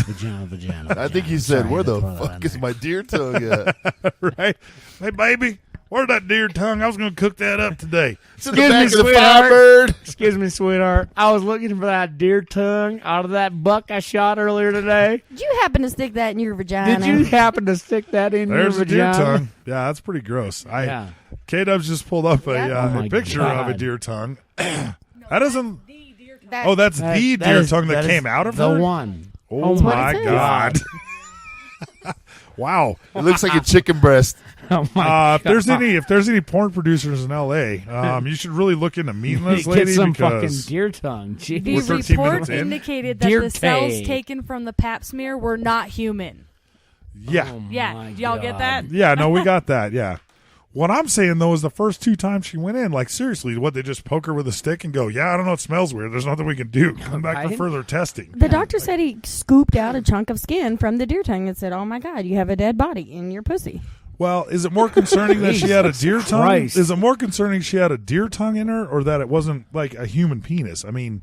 Speaker 9: I think he said, "Where the fuck is my deer tongue at?"
Speaker 8: Right? Hey, baby, where's that deer tongue? I was going to cook that up today.
Speaker 9: It's in the back of the Firebird.
Speaker 7: Excuse me, sweetheart. I was looking for that deer tongue out of that buck I shot earlier today.
Speaker 1: Did you happen to stick that in your vagina?
Speaker 7: Did you happen to stick that in
Speaker 8: There's
Speaker 7: your
Speaker 8: a deer
Speaker 7: vagina?
Speaker 8: tongue. Yeah, that's pretty gross.
Speaker 7: Yeah.
Speaker 8: K-Dubs just pulled up a,
Speaker 1: Yeah.
Speaker 7: Oh my
Speaker 8: a picture of a
Speaker 7: God.
Speaker 8: deer tongue. That doesn't...
Speaker 1: That-
Speaker 8: Oh, that's the deer
Speaker 7: is-
Speaker 8: tongue that
Speaker 7: is
Speaker 8: came out of
Speaker 7: the
Speaker 8: her?
Speaker 7: one.
Speaker 8: Oh,
Speaker 1: what
Speaker 8: my
Speaker 1: it says.
Speaker 8: God. Wow.
Speaker 9: It looks like a chicken breast.
Speaker 7: Oh my
Speaker 8: If there's any porn producers in L.A., you should really look into meeting this
Speaker 7: Get
Speaker 8: lady
Speaker 7: some fucking
Speaker 8: because
Speaker 7: deer tongue.
Speaker 10: The
Speaker 7: Jeez.
Speaker 8: We're 13
Speaker 10: report
Speaker 8: minutes in.
Speaker 10: indicated that
Speaker 7: Deer
Speaker 10: the cells
Speaker 7: tape.
Speaker 10: taken from the pap smear were not human.
Speaker 8: yeah,
Speaker 10: Yeah,
Speaker 7: my
Speaker 10: y'all get
Speaker 7: God.
Speaker 10: that?
Speaker 8: yeah. No, we got that. Yeah. What I'm saying though is the first 2 times she went in, like seriously, what they just poke her with a stick and go, yeah, I don't know, it smells weird. There's nothing we can do. Come back for
Speaker 7: Right?
Speaker 8: further testing.
Speaker 1: The doctor said he scooped out a chunk of skin from the deer tongue and said, "Oh my God, you have a dead body in your pussy."
Speaker 8: Well, is it more concerning that she had a deer tongue?
Speaker 7: Christ.
Speaker 8: Is it more concerning she had a deer tongue in her, or that it wasn't like a human penis? I mean,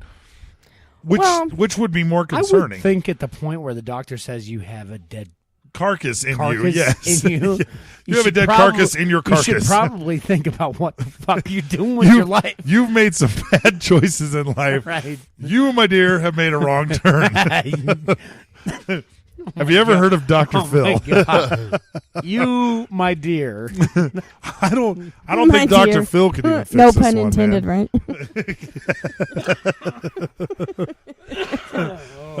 Speaker 8: which would be more
Speaker 7: I would
Speaker 8: concerning?
Speaker 7: think at the point where the doctor says you have a dead
Speaker 8: Carcass in you,
Speaker 7: carcass
Speaker 8: yes.
Speaker 7: in you.
Speaker 8: You have a
Speaker 7: should
Speaker 8: dead
Speaker 7: probably-
Speaker 8: carcass in your
Speaker 7: You should
Speaker 8: carcass.
Speaker 7: probably think about what the fuck you doing with your life.
Speaker 8: You've made some bad choices in life.
Speaker 7: Right.
Speaker 8: You, my dear, have made a wrong turn. Have you ever heard of Dr.
Speaker 7: Oh
Speaker 8: Phil?
Speaker 7: my God. You, my dear.
Speaker 8: I don't
Speaker 1: My
Speaker 8: think Dr.
Speaker 1: dear.
Speaker 8: Phil could even fix
Speaker 1: No
Speaker 8: this
Speaker 1: pun
Speaker 8: one,
Speaker 1: intended,
Speaker 8: man.
Speaker 1: right?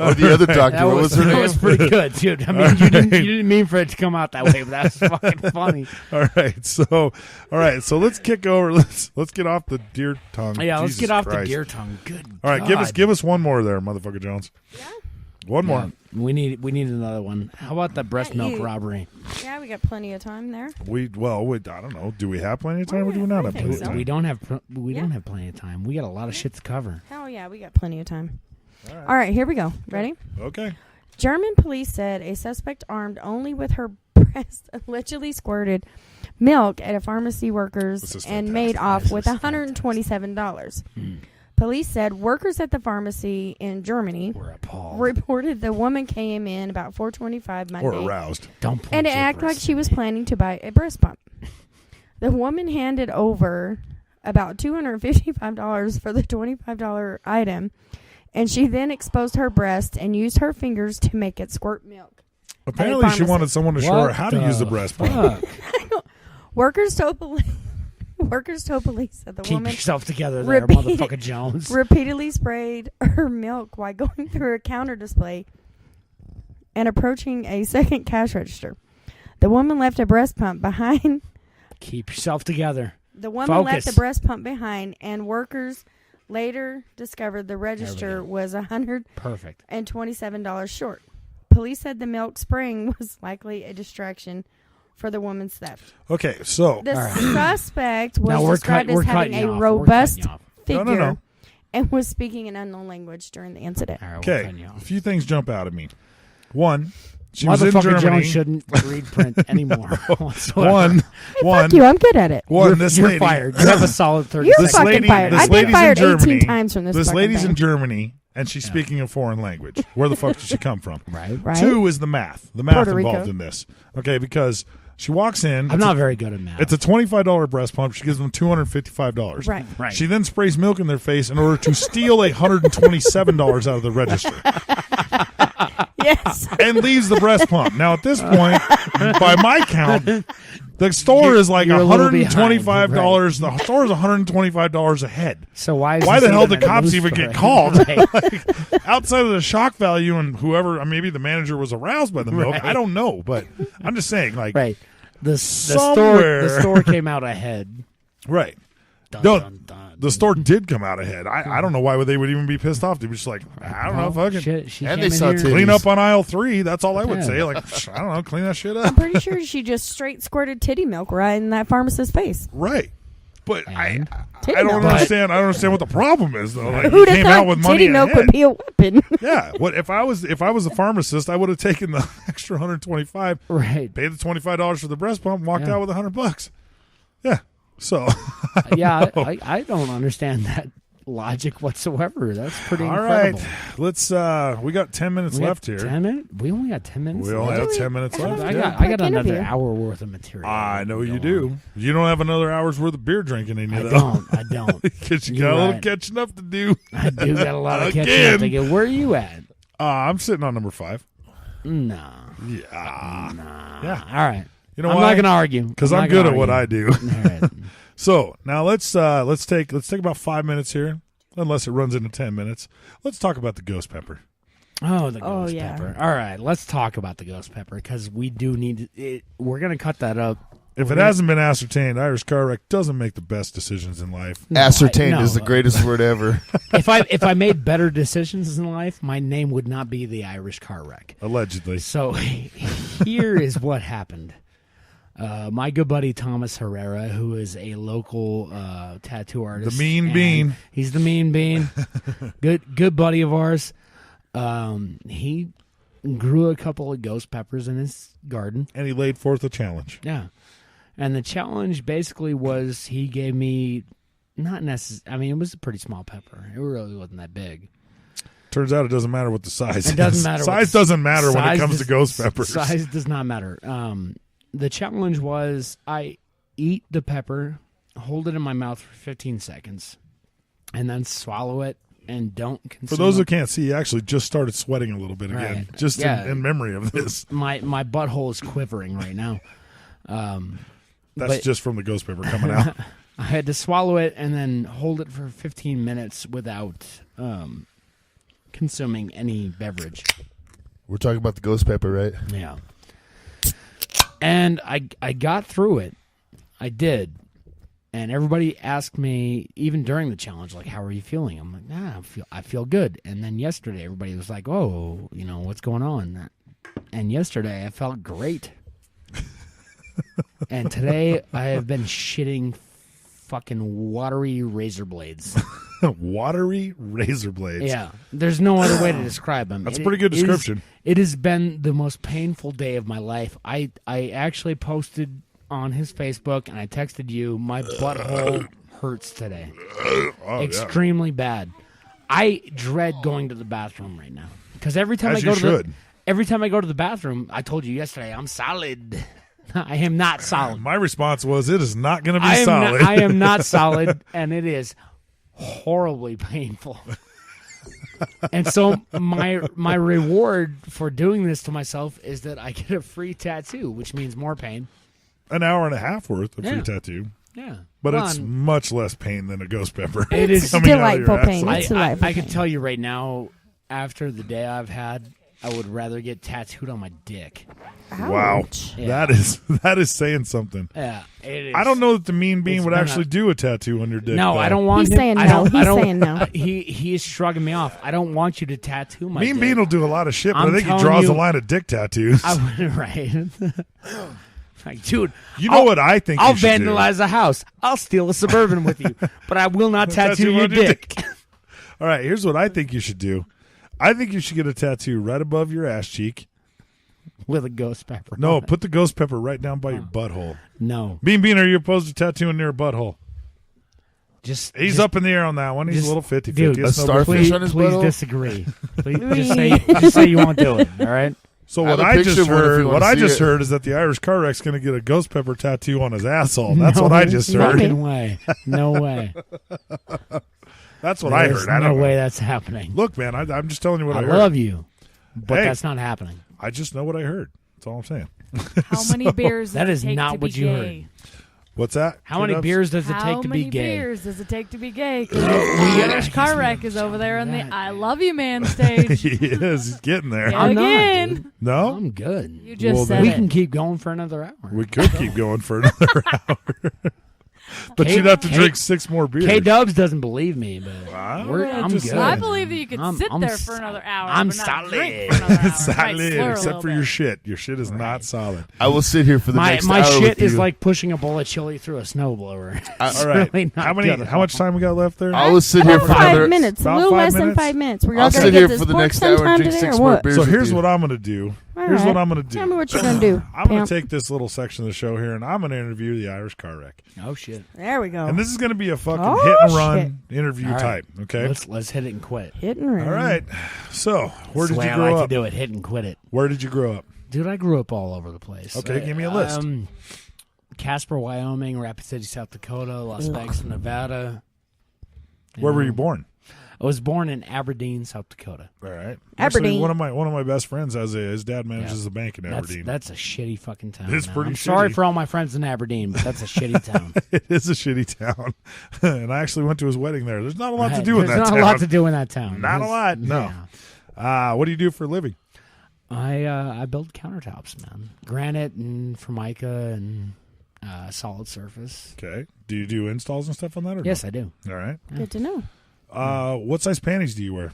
Speaker 9: Oh, the other doctor,
Speaker 7: That
Speaker 9: what was her
Speaker 7: that
Speaker 9: name?
Speaker 7: was pretty good, dude. I mean, you didn't mean for it to come out that way, but that's fucking funny.
Speaker 8: All right, so let's kick over. Let's get off the deer tongue.
Speaker 7: Yeah, let's
Speaker 8: Jesus
Speaker 7: get off
Speaker 8: Christ.
Speaker 7: the deer tongue. Good.
Speaker 8: All right,
Speaker 7: God.
Speaker 8: give us one more there, motherfucker Jones. Yeah. One more.
Speaker 7: Yeah, we need another one. How about the breast milk robbery?
Speaker 1: Yeah, we got plenty of time there.
Speaker 8: I don't know. Do we have plenty of time or do we not have
Speaker 1: think
Speaker 8: plenty of
Speaker 1: so.
Speaker 8: time?
Speaker 7: We don't have plenty of time. We got a lot of shit to cover.
Speaker 1: Hell yeah, we got plenty of time. All right, here we go. Ready?
Speaker 8: Okay.
Speaker 1: German police said a suspect armed only with her breast allegedly squirted milk at a pharmacy workers and made off with $127. Police said workers at the pharmacy in Germany
Speaker 7: We're appalled.
Speaker 1: reported the woman came in about 4:25 Monday.
Speaker 8: Or aroused.
Speaker 7: Don't point
Speaker 1: And it
Speaker 7: your
Speaker 1: acted like
Speaker 7: breasts
Speaker 1: she
Speaker 7: at
Speaker 1: was
Speaker 7: me.
Speaker 1: planning to buy a breast pump. The woman handed over about $255 for the $25 item, and she then exposed her breast and used her fingers to make it squirt milk.
Speaker 8: Apparently, she
Speaker 1: pharmacist.
Speaker 8: wanted someone to show her
Speaker 7: What
Speaker 8: how to
Speaker 7: the
Speaker 8: use the breast pump.
Speaker 7: fuck?
Speaker 1: Workers told police that the
Speaker 7: Keep
Speaker 1: woman
Speaker 7: yourself together there,
Speaker 1: repeat-
Speaker 7: motherfucker Jones.
Speaker 1: repeatedly sprayed her milk while going through a counter display and approaching a second cash register. The woman left a breast pump behind.
Speaker 7: Keep yourself together.
Speaker 1: The woman left
Speaker 7: Focus.
Speaker 1: the breast pump behind, and workers later discovered the register
Speaker 7: go.
Speaker 1: was
Speaker 7: Perfect.
Speaker 1: $127 short. Police said the milk spraying was likely a distraction for the woman's theft.
Speaker 8: Okay, so
Speaker 1: The
Speaker 7: right.
Speaker 1: suspect was
Speaker 7: Now we're
Speaker 1: described
Speaker 7: we're
Speaker 1: as having
Speaker 7: cutting
Speaker 1: a
Speaker 7: you off.
Speaker 1: robust
Speaker 7: We're cutting you off.
Speaker 1: figure
Speaker 8: No.
Speaker 1: and was speaking an unknown language during the incident.
Speaker 7: All right, we're
Speaker 8: okay,
Speaker 7: cutting you
Speaker 8: a
Speaker 7: off.
Speaker 8: few things jump out at me. One, she was in
Speaker 7: Motherfucker
Speaker 8: Germany.
Speaker 7: Jones shouldn't read print anymore. whatsoever.
Speaker 8: One,
Speaker 1: Fuck you, I'm good at it.
Speaker 8: this
Speaker 7: You're
Speaker 8: lady,
Speaker 7: fired. You have a solid 30
Speaker 1: You're
Speaker 8: This
Speaker 7: seconds.
Speaker 1: fucking
Speaker 8: lady-
Speaker 1: fired.
Speaker 8: this
Speaker 1: I've been
Speaker 8: lady's in
Speaker 1: fired 18
Speaker 8: Germany.
Speaker 1: times from this
Speaker 8: This
Speaker 1: fucking
Speaker 8: lady's in
Speaker 1: thing.
Speaker 8: Germany, and she's speaking a foreign language. Where the fuck did she come from?
Speaker 7: Right.
Speaker 1: Right?
Speaker 8: Two is the math. The math
Speaker 1: Puerto
Speaker 8: involved
Speaker 1: Rico.
Speaker 8: in this. Okay, because she walks in.
Speaker 7: I'm not very good at math.
Speaker 8: It's a $25 breast pump. She gives them $255.
Speaker 1: Right.
Speaker 7: Right.
Speaker 8: She then sprays milk in their face in order to steal $127 out of the register
Speaker 1: Yes.
Speaker 8: and leaves the breast pump. Now, at this point, by my count, the store is like
Speaker 7: You're a little behind,
Speaker 8: $125. The store is $125 a head.
Speaker 7: So why
Speaker 8: the
Speaker 7: this
Speaker 8: hell
Speaker 7: even
Speaker 8: did
Speaker 7: a
Speaker 8: cops
Speaker 7: news
Speaker 8: even
Speaker 7: story?
Speaker 8: get called?
Speaker 7: Right.
Speaker 8: Like, outside of the shock value and whoever, maybe the manager was aroused by the milk.
Speaker 7: Right.
Speaker 8: I don't know, but I'm just saying, like,
Speaker 7: Right. The
Speaker 8: Somewhere.
Speaker 7: store came out ahead.
Speaker 8: right.
Speaker 7: Dun,
Speaker 8: No,
Speaker 7: dun, dun.
Speaker 8: the store did come out ahead. I don't know why they would even be pissed off. They were just like, I don't know,
Speaker 7: Well,
Speaker 8: fucking
Speaker 7: she
Speaker 9: And
Speaker 7: came
Speaker 9: they
Speaker 7: in
Speaker 9: saw
Speaker 7: here-
Speaker 9: titties.
Speaker 8: clean up on aisle 3. That's all I would
Speaker 7: Yeah.
Speaker 8: say. Like, I don't know, clean that shit up.
Speaker 1: I'm pretty sure she just straight squirted titty milk right in that pharmacist's face.
Speaker 8: Right. But I
Speaker 1: Titty
Speaker 8: don't
Speaker 1: milk.
Speaker 8: understand. I don't understand what the problem is though. Like,
Speaker 1: Who'd
Speaker 8: he
Speaker 1: have
Speaker 8: came out
Speaker 1: thought
Speaker 8: with money
Speaker 1: titty milk
Speaker 8: ahead.
Speaker 1: would be a weapon?
Speaker 8: Yeah. What if I was a pharmacist? I would have taken the extra 125,
Speaker 7: Right.
Speaker 8: paid the $25 for the breast pump, and walked
Speaker 7: Yeah.
Speaker 8: out with $100. Yeah. So
Speaker 7: Yeah, I don't understand that logic whatsoever. That's pretty
Speaker 8: all right,
Speaker 7: incredible.
Speaker 8: let's. We got 10 minutes
Speaker 7: We got
Speaker 8: left here.
Speaker 7: 10 minutes? We only got 10 minutes
Speaker 8: We only
Speaker 7: left?
Speaker 8: have 10 minutes left.
Speaker 7: I
Speaker 8: yeah.
Speaker 7: got
Speaker 1: Quick
Speaker 7: another
Speaker 1: interview.
Speaker 7: hour worth of material.
Speaker 8: I know
Speaker 7: to
Speaker 8: you
Speaker 7: go
Speaker 8: do.
Speaker 7: on.
Speaker 8: You don't have another hour's worth of beer drinking in you,
Speaker 7: I
Speaker 8: though.
Speaker 7: don't.
Speaker 8: Because you
Speaker 7: You're
Speaker 8: got a little
Speaker 7: right.
Speaker 8: catching up to do.
Speaker 7: I do got a lot of catching
Speaker 8: Again.
Speaker 7: up to get. Where are you at?
Speaker 8: I'm sitting on number 5.
Speaker 7: Nah.
Speaker 8: Yeah.
Speaker 7: Nah.
Speaker 8: Yeah.
Speaker 7: All right.
Speaker 8: You know
Speaker 7: I'm
Speaker 8: why?
Speaker 7: not going to argue.
Speaker 8: Because
Speaker 7: not
Speaker 8: I'm
Speaker 7: gonna
Speaker 8: good at what I
Speaker 7: argue.
Speaker 8: do.
Speaker 7: All right.
Speaker 8: So now let's take about 5 minutes here, unless it runs into 10 minutes. Let's talk about the ghost pepper.
Speaker 7: Oh, the
Speaker 1: Oh,
Speaker 7: ghost
Speaker 1: yeah.
Speaker 7: pepper. All right, let's talk about the ghost pepper because we do need it. We're going to cut that up.
Speaker 8: If it hasn't been ascertained, Irish car wreck doesn't make the best decisions in life.
Speaker 9: Ascertained
Speaker 7: No.
Speaker 9: is the greatest word ever.
Speaker 7: If I made better decisions in life, my name would not be the Irish car wreck.
Speaker 8: Allegedly.
Speaker 7: So here is what happened. My good buddy Thomas Herrera, who is a local tattoo artist,
Speaker 8: The mean
Speaker 7: and
Speaker 8: bean.
Speaker 7: He's the mean bean. good buddy of ours. He grew a couple of ghost peppers in his garden.
Speaker 8: And he laid forth a challenge.
Speaker 7: Yeah, and the challenge basically was he gave me not necessarily. I mean, it was a pretty small pepper. It really wasn't that big.
Speaker 8: Turns out it doesn't matter what the size is.
Speaker 7: It doesn't matter.
Speaker 8: Size doesn't matter when it
Speaker 7: size
Speaker 8: comes to
Speaker 7: does-
Speaker 8: ghost peppers.
Speaker 7: Size does not matter. The challenge was I eat the pepper, hold it in my mouth for 15 seconds, and then swallow it and don't consume.
Speaker 8: For those who can't see, he actually just started sweating a little bit again,
Speaker 7: Right.
Speaker 8: just
Speaker 7: Yeah.
Speaker 8: in memory of this.
Speaker 7: my butthole is quivering right now.
Speaker 8: That's
Speaker 7: but-
Speaker 8: just from the ghost pepper coming out.
Speaker 7: I had to swallow it and then hold it for 15 minutes without consuming any beverage.
Speaker 9: We're talking about the ghost pepper, right?
Speaker 7: Yeah. And I got through it. I did. And everybody asked me, even during the challenge, like, how are you feeling? I'm like, nah, I feel good. And then yesterday, everybody was like, oh, what's going on? And yesterday, I felt great. And today, I have been shitting fucking watery razor blades.
Speaker 8: Watery razor blades.
Speaker 7: Yeah. There's no other way to describe them.
Speaker 8: That's a pretty good description.
Speaker 7: It has been the most painful day of my life. I actually posted on his Facebook, and I texted you, my butthole hurts today.
Speaker 8: Oh,
Speaker 7: Extremely bad. I dread going to the bathroom right now. Because every time
Speaker 8: As
Speaker 7: I go
Speaker 8: you
Speaker 7: to
Speaker 8: should.
Speaker 7: every time I go to the bathroom, I told you yesterday, I'm solid. I am not solid.
Speaker 8: My response was, it is not going to be solid.
Speaker 7: I am not solid, and it is horribly painful. And so my reward for doing this to myself is that I get a free tattoo, which means more pain.
Speaker 8: An hour and a half worth of free
Speaker 7: Yeah.
Speaker 8: tattoo.
Speaker 7: Yeah.
Speaker 8: But
Speaker 7: Well,
Speaker 8: it's
Speaker 7: I'm-
Speaker 8: much less pain than a ghost pepper.
Speaker 7: It is
Speaker 8: coming out of your
Speaker 1: delightful pain.
Speaker 8: asshole.
Speaker 1: It's delightful
Speaker 7: I can
Speaker 1: pain.
Speaker 7: tell you right now, after the day I've had, I would rather get tattooed on my dick.
Speaker 8: Wow.
Speaker 1: Ouch.
Speaker 7: Yeah.
Speaker 8: That is saying something.
Speaker 7: Yeah, it is.
Speaker 8: I don't know that the mean bean
Speaker 7: It's
Speaker 8: would
Speaker 7: been
Speaker 8: actually do a tattoo on your dick.
Speaker 7: No,
Speaker 8: though.
Speaker 7: I don't want
Speaker 1: He's
Speaker 7: him.
Speaker 1: saying
Speaker 7: I
Speaker 1: no.
Speaker 7: don't, I
Speaker 1: He's
Speaker 7: don't,
Speaker 1: saying no.
Speaker 7: He is shrugging me off. I don't want you to tattoo my
Speaker 8: Mean
Speaker 7: dick.
Speaker 8: Bean will do a lot of shit, but
Speaker 7: I'm
Speaker 8: I think he
Speaker 7: telling
Speaker 8: draws
Speaker 7: you-
Speaker 8: a line of dick tattoos.
Speaker 7: Right. Like, dude,
Speaker 8: You know what I think
Speaker 7: I'll
Speaker 8: you should do?
Speaker 7: vandalize a house. I'll steal a Suburban with you, but I will not tattoo your
Speaker 8: on your
Speaker 7: dick.
Speaker 8: All right, here's what I think you should do. I think you should get a tattoo right above your ass cheek.
Speaker 7: With a ghost pepper.
Speaker 8: No,
Speaker 7: on it.
Speaker 8: put the ghost pepper right down by your butthole.
Speaker 7: No.
Speaker 8: Bean Bean, are you opposed to tattooing near a butthole?
Speaker 7: Just
Speaker 8: He's
Speaker 7: just-
Speaker 8: up in the air on that one. He's
Speaker 7: just-
Speaker 8: a little 50-50.
Speaker 7: dude,
Speaker 8: It's
Speaker 9: a
Speaker 8: no
Speaker 9: starfish
Speaker 8: big
Speaker 7: Please,
Speaker 8: deal.
Speaker 9: on his
Speaker 7: please
Speaker 9: butthole?
Speaker 7: disagree. Please, just say you won't do it. All right.
Speaker 8: So
Speaker 9: I have
Speaker 8: what
Speaker 9: a
Speaker 8: I
Speaker 9: picture
Speaker 8: just
Speaker 9: of one if
Speaker 8: heard,
Speaker 9: you wanna
Speaker 8: what I
Speaker 9: see
Speaker 8: just
Speaker 9: it.
Speaker 8: heard is that the Irish car wreck's going to get a ghost pepper tattoo on his asshole. That's
Speaker 7: No
Speaker 8: what I just heard.
Speaker 7: fucking way. No way.
Speaker 8: That's what I
Speaker 7: There's
Speaker 8: heard. I
Speaker 7: no
Speaker 8: don't
Speaker 7: way
Speaker 8: know.
Speaker 7: that's happening.
Speaker 8: Look, man, I'm just telling you what I,
Speaker 7: I
Speaker 8: heard.
Speaker 7: love you, but
Speaker 8: Hey.
Speaker 7: that's not happening.
Speaker 8: I just know what I heard. That's all I'm saying.
Speaker 10: How many beers does
Speaker 7: That
Speaker 10: it
Speaker 7: is
Speaker 10: take
Speaker 7: not
Speaker 10: to
Speaker 7: what
Speaker 10: be
Speaker 7: you
Speaker 10: gay?
Speaker 8: What's that?
Speaker 7: How many
Speaker 8: Kiddos?
Speaker 7: beers does it
Speaker 10: How
Speaker 7: take to
Speaker 10: many
Speaker 7: be gay?
Speaker 10: beers does it take to be gay? 'Cause the Irish car wreck is over there on the I love you man stage.
Speaker 8: He is. He's getting there.
Speaker 10: Yeah.
Speaker 7: I'm not,
Speaker 10: Again.
Speaker 7: dude.
Speaker 8: No?
Speaker 7: I'm good.
Speaker 10: You just
Speaker 8: Well,
Speaker 10: said
Speaker 7: We
Speaker 10: it.
Speaker 7: can keep going for another hour.
Speaker 8: We could keep going for another hour. But
Speaker 7: Kate-
Speaker 8: you'd have to
Speaker 7: Kate-
Speaker 8: drink 6 more beers.
Speaker 7: K Dubs doesn't believe me, but I'm
Speaker 8: just
Speaker 7: good.
Speaker 8: saying.
Speaker 10: I believe that you could
Speaker 7: I'm-
Speaker 10: sit
Speaker 7: I'm
Speaker 10: there
Speaker 7: s-
Speaker 10: for another hour.
Speaker 7: I'm
Speaker 10: but not drink
Speaker 7: solid.
Speaker 10: for another hour.
Speaker 8: It's
Speaker 10: Might
Speaker 8: solid,
Speaker 10: slur a
Speaker 8: except
Speaker 10: little
Speaker 8: for
Speaker 10: bit.
Speaker 8: your shit. Your shit is not solid.
Speaker 9: I will sit here for the
Speaker 7: My
Speaker 9: next
Speaker 7: my
Speaker 9: hour
Speaker 7: shit
Speaker 9: with
Speaker 7: is
Speaker 9: you.
Speaker 7: like pushing a bowl of chili through a snowblower.
Speaker 8: All right.
Speaker 7: really not
Speaker 8: How many?
Speaker 7: good at
Speaker 8: How much time we got left there?
Speaker 9: I will sit here
Speaker 1: About
Speaker 9: for another.
Speaker 1: 5 minutes. A
Speaker 8: About
Speaker 1: little
Speaker 8: 5
Speaker 1: less than
Speaker 8: minutes?
Speaker 1: 5 minutes. We're
Speaker 9: I'll
Speaker 1: all
Speaker 9: sit
Speaker 1: going to
Speaker 9: here
Speaker 1: get this
Speaker 9: for the
Speaker 1: pork
Speaker 9: next hour and
Speaker 1: sometime
Speaker 9: drink
Speaker 1: today
Speaker 9: 6
Speaker 1: or
Speaker 9: more
Speaker 1: what?
Speaker 9: beers.
Speaker 8: So
Speaker 9: with
Speaker 8: here's
Speaker 9: you.
Speaker 8: what I'm going to do.
Speaker 1: All
Speaker 8: Here's
Speaker 1: right.
Speaker 8: what I'm going to do.
Speaker 1: Tell me what you're going to do.
Speaker 8: I'm going
Speaker 1: pimp.
Speaker 8: to take this little section of the show here, and I'm going to interview the Irish car wreck.
Speaker 7: Oh shit!
Speaker 1: There we go.
Speaker 8: And this is going to be a fucking
Speaker 1: Oh,
Speaker 8: hit and run interview
Speaker 7: All right.
Speaker 8: type. Okay.
Speaker 7: Let's hit it and quit.
Speaker 1: Hit and run.
Speaker 8: All right. So where
Speaker 7: That's
Speaker 8: did
Speaker 7: the
Speaker 8: you
Speaker 7: way
Speaker 8: grow
Speaker 7: I like
Speaker 8: up?
Speaker 7: to do it. Hit and quit it.
Speaker 8: Where did you grow up?
Speaker 7: Dude, I grew up all over the place.
Speaker 8: Okay, give me a list.
Speaker 7: Casper, Wyoming, Rapid City, South Dakota, Las Vegas, Nevada.
Speaker 8: Where were you born?
Speaker 7: I was born in Aberdeen, South Dakota.
Speaker 8: All right.
Speaker 1: Aberdeen.
Speaker 8: Actually, one of my best friends has his dad manages a bank in Aberdeen.
Speaker 7: That's a shitty fucking town.
Speaker 8: It's
Speaker 7: man.
Speaker 8: pretty
Speaker 7: I'm sorry
Speaker 8: shitty.
Speaker 7: for all my friends in Aberdeen, but that's a shitty town.
Speaker 8: It is a shitty town, and I actually went to his wedding there. There's not a lot to do in
Speaker 7: There's
Speaker 8: that
Speaker 7: not
Speaker 8: town.
Speaker 7: a lot to do in that town.
Speaker 8: Not a lot. No. What do you do for a living?
Speaker 7: I build countertops, man. Granite and Formica and solid surface.
Speaker 8: Okay. Do you do installs and stuff on that? Or
Speaker 7: Yes,
Speaker 8: no?
Speaker 7: I do.
Speaker 8: All right.
Speaker 1: Good to know.
Speaker 8: What size panties do you wear?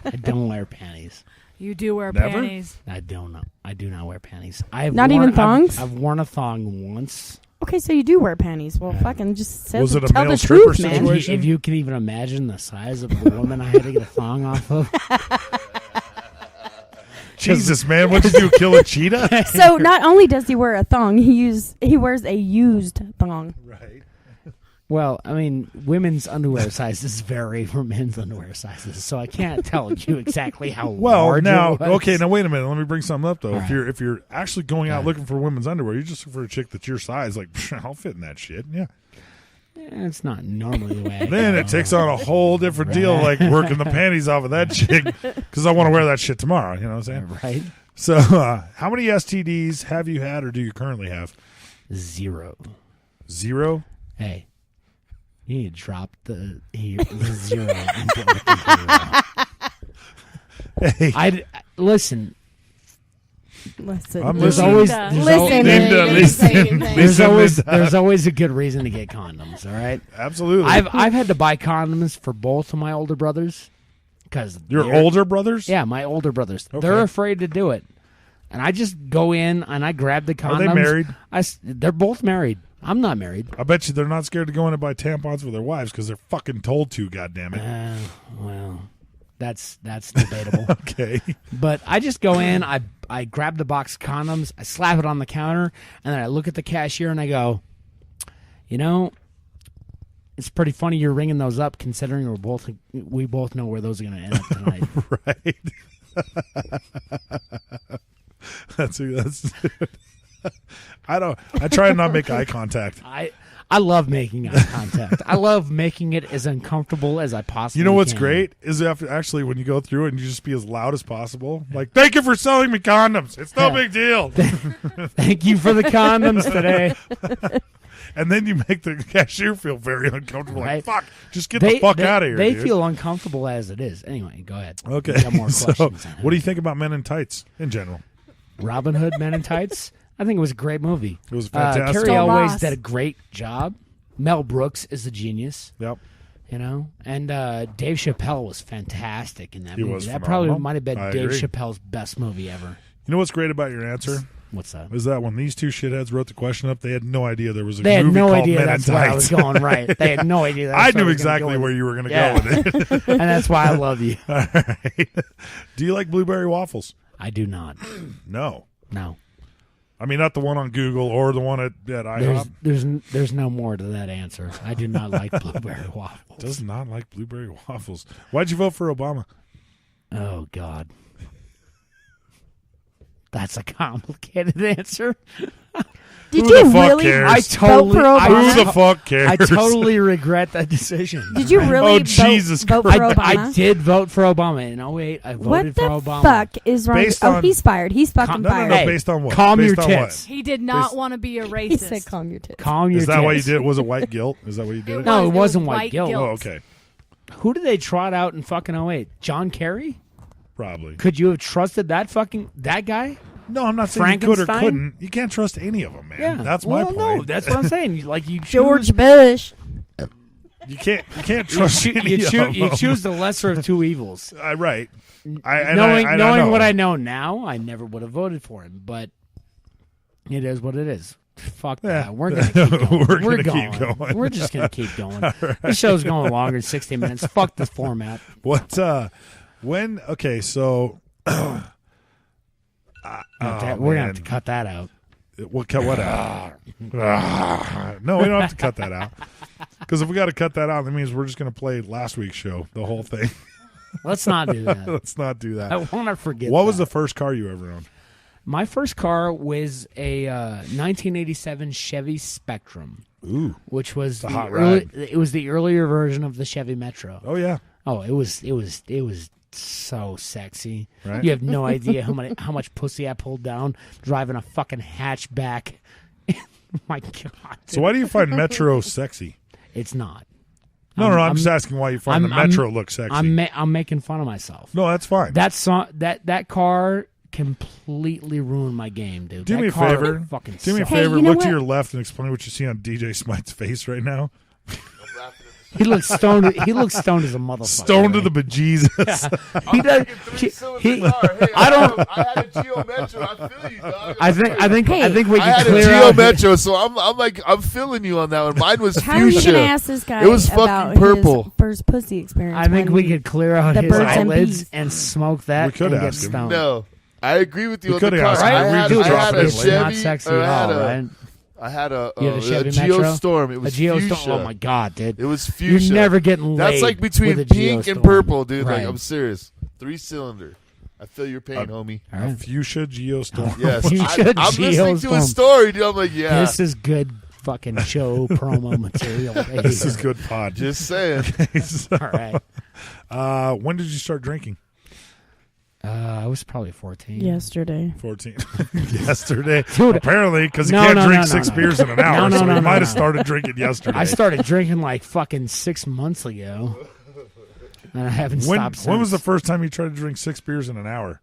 Speaker 7: I don't wear panties.
Speaker 10: You do wear
Speaker 8: Never?
Speaker 10: panties.
Speaker 7: I don't know. I do not wear panties. I've
Speaker 1: Not
Speaker 7: worn,
Speaker 1: even thongs?
Speaker 7: I've worn a thong once.
Speaker 1: Okay, so you do wear panties. Well, fucking just say,
Speaker 8: Was it a
Speaker 1: tell
Speaker 8: male
Speaker 1: the
Speaker 8: stripper
Speaker 1: truth, man.
Speaker 8: situation?
Speaker 7: If you can even imagine the size of the woman I had to get a thong off of.
Speaker 8: Jesus, man. What did you do? Kill a cheetah?
Speaker 1: So not only does he wear a thong, he wears a used thong.
Speaker 8: Right.
Speaker 7: Well, I mean, women's underwear sizes vary from men's underwear sizes, so I can't tell you exactly how
Speaker 8: Well,
Speaker 7: large
Speaker 8: now,
Speaker 7: it was.
Speaker 8: okay, now wait a minute. Let me bring something up though.
Speaker 7: All
Speaker 8: If you're actually going out looking for women's underwear, you're just looking for a chick that's your size. Like, I'll fit in that shit. Yeah.
Speaker 7: It's not normally the way. I
Speaker 8: Then
Speaker 7: go.
Speaker 8: it takes on a whole different deal, like working the panties off of that chick because I want to wear that shit tomorrow. You know what I'm saying?
Speaker 7: Right.
Speaker 8: So, how many STDs have you had or do you currently have?
Speaker 7: 0.
Speaker 8: 0?
Speaker 7: Hey, you need to drop the 0 and get with the hero.
Speaker 8: Hey,
Speaker 7: listen.
Speaker 1: Listen.
Speaker 8: I'm
Speaker 7: There's
Speaker 8: listening.
Speaker 7: always
Speaker 1: Listen.
Speaker 8: Linda, listen.
Speaker 7: there's always a good reason to get condoms. All right.
Speaker 8: Absolutely.
Speaker 7: I've had to buy condoms for both of my older brothers because
Speaker 8: Your older brothers?
Speaker 7: Yeah, my older brothers.
Speaker 8: Okay.
Speaker 7: They're afraid to do it, and I just go in and I grab the condoms.
Speaker 8: Are they married?
Speaker 7: They're both married. I'm not married.
Speaker 8: I bet you they're not scared to go in and buy tampons for their wives because they're fucking told to, goddammit.
Speaker 7: Well, that's debatable.
Speaker 8: Okay.
Speaker 7: But I just go in, I grab the box of condoms, I slap it on the counter, and then I look at the cashier and I go, you know, it's pretty funny you're ringing those up considering we both know where those are going to end up tonight.
Speaker 8: Right. That's I try and not make eye contact.
Speaker 7: I love making eye contact. I love making it as uncomfortable as I possibly
Speaker 8: You know what's
Speaker 7: can.
Speaker 8: great is actually when you go through it and you just be as loud as possible. Like, thank you for selling me condoms. It's no big deal.
Speaker 7: Thank you for the condoms today.
Speaker 8: And then you make the cashier feel very uncomfortable.
Speaker 7: Right.
Speaker 8: Like, fuck, just get the fuck out of here.
Speaker 7: They
Speaker 8: dude.
Speaker 7: feel uncomfortable as it is. Anyway, go ahead.
Speaker 8: Okay.
Speaker 7: You got more
Speaker 8: So,
Speaker 7: questions.
Speaker 8: what do you think about Men in Tights in general?
Speaker 7: Robin Hood Men in Tights? I think it was a great movie.
Speaker 8: It was fantastic.
Speaker 7: Carrie
Speaker 1: Still
Speaker 7: Elways
Speaker 1: Ross.
Speaker 7: did a great job. Mel Brooks is a genius.
Speaker 8: Yep.
Speaker 7: You know, and Dave Chappelle was fantastic in that
Speaker 8: He
Speaker 7: movie.
Speaker 8: was
Speaker 7: That
Speaker 8: phenomenal.
Speaker 7: probably might have been
Speaker 8: I
Speaker 7: Dave
Speaker 8: agree.
Speaker 7: Chappelle's best movie ever.
Speaker 8: You know what's great about your answer?
Speaker 7: What's that?
Speaker 8: Is that when these two shitheads wrote the question up, they had no idea there was a
Speaker 7: They had
Speaker 8: movie
Speaker 7: no
Speaker 8: called
Speaker 7: idea
Speaker 8: Men
Speaker 7: that's
Speaker 8: in
Speaker 7: where I
Speaker 8: Tights.
Speaker 7: was going. Right? They had no idea.
Speaker 8: I
Speaker 7: That's where
Speaker 8: knew
Speaker 7: was gonna
Speaker 8: exactly
Speaker 7: go
Speaker 8: where
Speaker 7: with
Speaker 8: you were going to
Speaker 7: Yeah.
Speaker 8: go with it.
Speaker 7: and that's why I love you.
Speaker 8: All right. Do you like blueberry waffles?
Speaker 7: I do not.
Speaker 8: No.
Speaker 7: No.
Speaker 8: I mean, not the one on Google or the one at IHOP.
Speaker 7: There's no more to that answer. I do not like blueberry waffles.
Speaker 8: Does not like blueberry waffles. Why'd you vote for Obama?
Speaker 7: Oh God. That's a complicated answer.
Speaker 1: Did
Speaker 8: Who the
Speaker 1: you
Speaker 8: fuck
Speaker 1: really
Speaker 8: cares?
Speaker 7: I totally.
Speaker 1: vote for Obama?
Speaker 8: Who the fuck cares?
Speaker 7: I totally regret that decision.
Speaker 1: Did you really
Speaker 8: Oh, Jesus
Speaker 1: vote for
Speaker 8: Christ.
Speaker 1: Obama?
Speaker 7: I did vote for Obama in 08. I voted
Speaker 1: What
Speaker 7: for
Speaker 1: the
Speaker 7: Obama.
Speaker 1: fuck is wrong?
Speaker 8: Based
Speaker 1: Oh,
Speaker 8: on-
Speaker 1: he's fired. He's fucking
Speaker 8: No, no,
Speaker 1: fired.
Speaker 8: no.
Speaker 7: Hey,
Speaker 8: Based on what?
Speaker 7: calm
Speaker 8: Based
Speaker 7: your
Speaker 8: on what?
Speaker 7: tits.
Speaker 10: He did not want to be a racist.
Speaker 1: He said calm your tits.
Speaker 7: Calm your
Speaker 8: Is that
Speaker 7: tits.
Speaker 8: why you did? Was it white guilt? Is that what you did?
Speaker 10: It
Speaker 7: No,
Speaker 10: was-
Speaker 7: it
Speaker 10: it
Speaker 7: wasn't
Speaker 10: was
Speaker 7: white
Speaker 10: white
Speaker 7: guilt.
Speaker 10: guilt.
Speaker 8: Oh, okay.
Speaker 7: Who did they trot out in fucking 08? John Kerry?
Speaker 8: Probably.
Speaker 7: Could you have trusted that guy?
Speaker 8: No, I'm not saying you could or
Speaker 7: Frankenstein?
Speaker 8: couldn't. You can't trust any of them, man.
Speaker 7: Yeah,
Speaker 8: That's my point.
Speaker 7: No, that's what I'm saying. You
Speaker 1: George
Speaker 7: choose,
Speaker 1: Bush.
Speaker 8: You can't trust any of them.
Speaker 7: you choose the lesser of two evils.
Speaker 8: Right.
Speaker 7: Knowing
Speaker 8: know.
Speaker 7: what I know now, I never would have voted for him. But it is what it is. Fuck
Speaker 8: Yeah.
Speaker 7: that. We're gonna keep going.
Speaker 8: We're gonna keep going.
Speaker 7: We're just gonna keep going. This show's going longer than 60 minutes. Fuck the format.
Speaker 8: What? When? Okay, so.
Speaker 7: We're gonna have to cut that out.
Speaker 8: We'll cut what out? No, we don't have to cut that out. Because if we got to cut that out, that means we're just going to play last week's show, the whole thing.
Speaker 7: Let's not do that.
Speaker 8: Let's not do that.
Speaker 7: I want to forget.
Speaker 8: What was
Speaker 7: that.
Speaker 8: the first car you ever owned?
Speaker 7: My first car was a 1987 Chevy Spectrum.
Speaker 8: Ooh,
Speaker 7: which was
Speaker 8: a hot
Speaker 7: early,
Speaker 8: ride.
Speaker 7: it was the earlier version of the Chevy Metro.
Speaker 8: Oh yeah.
Speaker 7: Oh, it was so sexy.
Speaker 8: Right.
Speaker 7: You have no idea how much pussy I pulled down driving a fucking hatchback. My God.
Speaker 8: So why do you find Metro sexy?
Speaker 7: It's not.
Speaker 8: No, I'm just asking why you find the Metro look sexy.
Speaker 7: I'm making fun of myself.
Speaker 8: No, that's fine.
Speaker 7: That car completely ruined my game, dude.
Speaker 8: Do
Speaker 7: that
Speaker 8: me a
Speaker 7: car
Speaker 8: favor.
Speaker 7: Fucking
Speaker 8: Do me a
Speaker 7: sucked.
Speaker 8: favor.
Speaker 1: you know
Speaker 8: Look to
Speaker 1: what?
Speaker 8: your left and explain what you see on DJ Smite's face right now.
Speaker 7: He looks stoned. He looks stoned as a motherfucker.
Speaker 8: Stoned to
Speaker 7: right?
Speaker 8: the bejesus.
Speaker 7: He does. I don't.
Speaker 9: I had a Geo Metro. I feel you, dog.
Speaker 7: I think we
Speaker 9: I
Speaker 7: can
Speaker 9: had a
Speaker 7: clear
Speaker 9: Geo
Speaker 7: out.
Speaker 9: Metro, so I'm feeling you on that one. Mine was
Speaker 1: How are you
Speaker 9: fuchsia.
Speaker 1: gonna ask this guy
Speaker 9: It was fucking
Speaker 1: about
Speaker 9: purple.
Speaker 1: his first pussy experience?
Speaker 7: I think
Speaker 1: when
Speaker 7: we could clear out
Speaker 1: the
Speaker 7: his
Speaker 1: birds and
Speaker 7: eyelids
Speaker 1: bees.
Speaker 7: and smoke that
Speaker 8: We could
Speaker 7: and get
Speaker 8: ask him.
Speaker 7: stoned.
Speaker 9: No, I agree with you
Speaker 8: We
Speaker 9: on the
Speaker 8: could
Speaker 9: car.
Speaker 8: ask
Speaker 9: I
Speaker 8: him.
Speaker 9: had,
Speaker 8: We do
Speaker 9: I
Speaker 8: drop
Speaker 9: had
Speaker 8: it
Speaker 9: a
Speaker 8: in
Speaker 7: It's
Speaker 8: later.
Speaker 7: not
Speaker 9: Chevy.
Speaker 7: sexy
Speaker 9: or
Speaker 7: at
Speaker 9: I had
Speaker 7: all,
Speaker 9: a-
Speaker 7: right?
Speaker 9: I had a
Speaker 7: You had a Chevy
Speaker 9: Geo
Speaker 7: Metro?
Speaker 9: Storm. It
Speaker 7: A
Speaker 9: was
Speaker 7: Geostorm.
Speaker 9: fuchsia.
Speaker 7: Oh my God, dude!
Speaker 9: It was fuchsia.
Speaker 7: You're never getting laid.
Speaker 9: That's like between
Speaker 7: with a
Speaker 9: pink and
Speaker 7: Geostorm.
Speaker 9: purple, dude.
Speaker 7: Right.
Speaker 9: Like I'm serious. 3-cylinder. I feel your pain, homie.
Speaker 7: All
Speaker 8: A
Speaker 7: right.
Speaker 8: fuchsia Geostorm.
Speaker 9: Yes,
Speaker 7: Fuchsia
Speaker 9: I'm listening to
Speaker 7: Geostorm.
Speaker 9: his story, dude. I'm like, yeah.
Speaker 7: This is good fucking show promo material. Baby.
Speaker 8: This is good pod.
Speaker 9: Just saying.
Speaker 7: All right.
Speaker 8: When did you start drinking?
Speaker 7: I was probably 14.
Speaker 10: Yesterday.
Speaker 8: 14. Yesterday.
Speaker 7: Dude,
Speaker 8: apparently, because you
Speaker 7: no,
Speaker 8: can't
Speaker 7: no,
Speaker 8: drink
Speaker 7: no,
Speaker 8: six
Speaker 7: no.
Speaker 8: beers in an hour,
Speaker 7: No,
Speaker 8: so
Speaker 7: no,
Speaker 8: you
Speaker 7: no,
Speaker 8: might
Speaker 7: no.
Speaker 8: have started drinking yesterday.
Speaker 7: I started drinking like fucking 6 months ago. And I haven't stopped since.
Speaker 8: When was the first time you tried to drink 6 beers in an hour?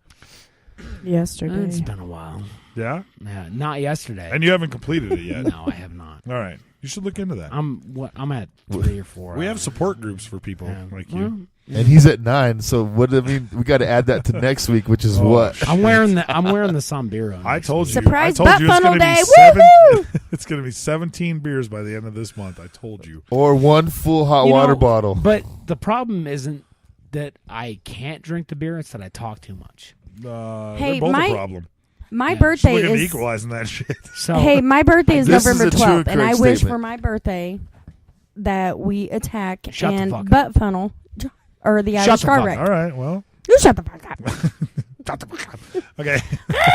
Speaker 10: Yesterday.
Speaker 7: It's been a while.
Speaker 8: Yeah?
Speaker 7: Yeah, not yesterday.
Speaker 8: And you haven't completed it yet?
Speaker 7: No, I have not.
Speaker 8: All right. You should look into that.
Speaker 7: I'm at 3 or 4.
Speaker 8: We have support groups for people like you.
Speaker 9: And he's at 9, so what I mean, we got to add that to next week, which is what?
Speaker 7: I'm wearing the Sambiro.
Speaker 8: I told you.
Speaker 1: Surprise
Speaker 8: I told
Speaker 1: butt
Speaker 8: you it's
Speaker 1: funnel
Speaker 8: gonna
Speaker 1: day.
Speaker 8: be 7.
Speaker 1: Woohoo!
Speaker 8: It's going to be 17 beers by the end of this month. I told you.
Speaker 9: Or 1 full hot
Speaker 7: You
Speaker 9: water
Speaker 7: know,
Speaker 9: bottle.
Speaker 7: But the problem isn't that I can't drink the beer; it's that I talk too much.
Speaker 1: Hey,
Speaker 8: they're both
Speaker 1: my-
Speaker 8: a problem.
Speaker 1: My
Speaker 7: Yeah.
Speaker 1: birthday
Speaker 8: Look at
Speaker 1: is
Speaker 8: equalizing that shit.
Speaker 7: So
Speaker 1: Hey, my birthday is
Speaker 9: This is
Speaker 1: November
Speaker 9: a true
Speaker 1: 12th, and I
Speaker 9: correct
Speaker 1: wish
Speaker 9: statement.
Speaker 1: for my birthday that we attack
Speaker 7: Shut the
Speaker 1: and
Speaker 7: fuck up.
Speaker 1: butt funnel or the
Speaker 7: Shut
Speaker 1: Irish
Speaker 7: the
Speaker 1: car
Speaker 7: fuck
Speaker 1: wreck.
Speaker 8: All right, well.
Speaker 1: You shut the fuck up.
Speaker 8: Shut the fuck up. Okay.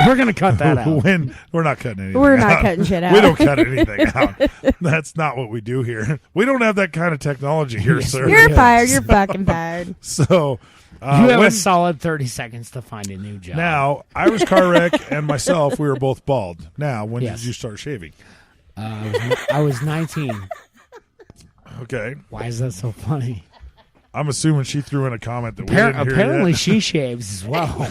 Speaker 7: we're gonna cut that out.
Speaker 8: We're not cutting anything
Speaker 1: We're not
Speaker 8: out.
Speaker 1: cutting shit out.
Speaker 8: We don't cut anything out. That's not what we do here. We don't have that kind of technology here,
Speaker 7: Yes,
Speaker 8: sir.
Speaker 1: You're fired. You're fucking fired.
Speaker 8: So,
Speaker 7: You have
Speaker 8: when-
Speaker 7: a solid 30 seconds to find a new job.
Speaker 8: now, Irish Car Wreck and myself, we were both bald. Now, when
Speaker 7: Yes.
Speaker 8: did you start shaving?
Speaker 7: I was 19.
Speaker 8: Okay.
Speaker 7: Why is that so funny?
Speaker 8: I'm assuming she threw in a comment that we didn't hear
Speaker 7: Apparently,
Speaker 8: yet.
Speaker 7: she shaves as well.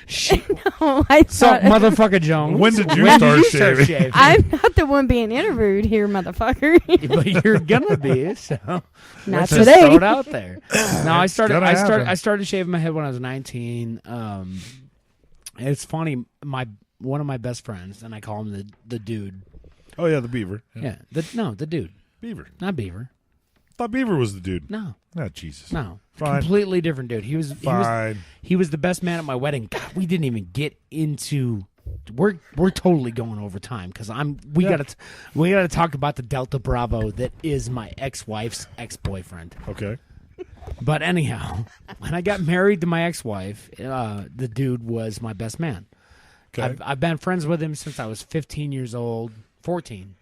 Speaker 7: she,
Speaker 1: Oh, I
Speaker 7: so,
Speaker 1: thought
Speaker 7: motherfucker Jones.
Speaker 8: When did you
Speaker 7: when
Speaker 8: start
Speaker 7: did you start
Speaker 8: shaving?
Speaker 7: shaving?
Speaker 1: I'm not the one being interviewed here, motherfucker.
Speaker 7: But you're gonna be, so
Speaker 1: Not
Speaker 7: let's just
Speaker 1: today.
Speaker 7: throw it out there. No, I started.
Speaker 8: gonna happen.
Speaker 7: I started shaving my head when I was 19. It's funny. One of my best friends, and I call him the dude.
Speaker 8: Oh, yeah, the beaver.
Speaker 7: Yeah, the dude,
Speaker 8: Beaver.
Speaker 7: not Beaver.
Speaker 8: Thought Beaver was the dude.
Speaker 7: No,
Speaker 8: Oh, Jesus.
Speaker 7: no,
Speaker 8: Fine.
Speaker 7: completely different dude. He was
Speaker 8: Fine.
Speaker 7: he was the best man at my wedding. God, we didn't even get into. We're totally going over time because we gotta talk about the Delta Bravo that is my ex-wife's ex-boyfriend.
Speaker 8: Okay.
Speaker 7: But anyhow, when I got married to my ex-wife, the dude was my best man.
Speaker 8: Okay.
Speaker 7: I've been friends with him since I was 15 years old, 14.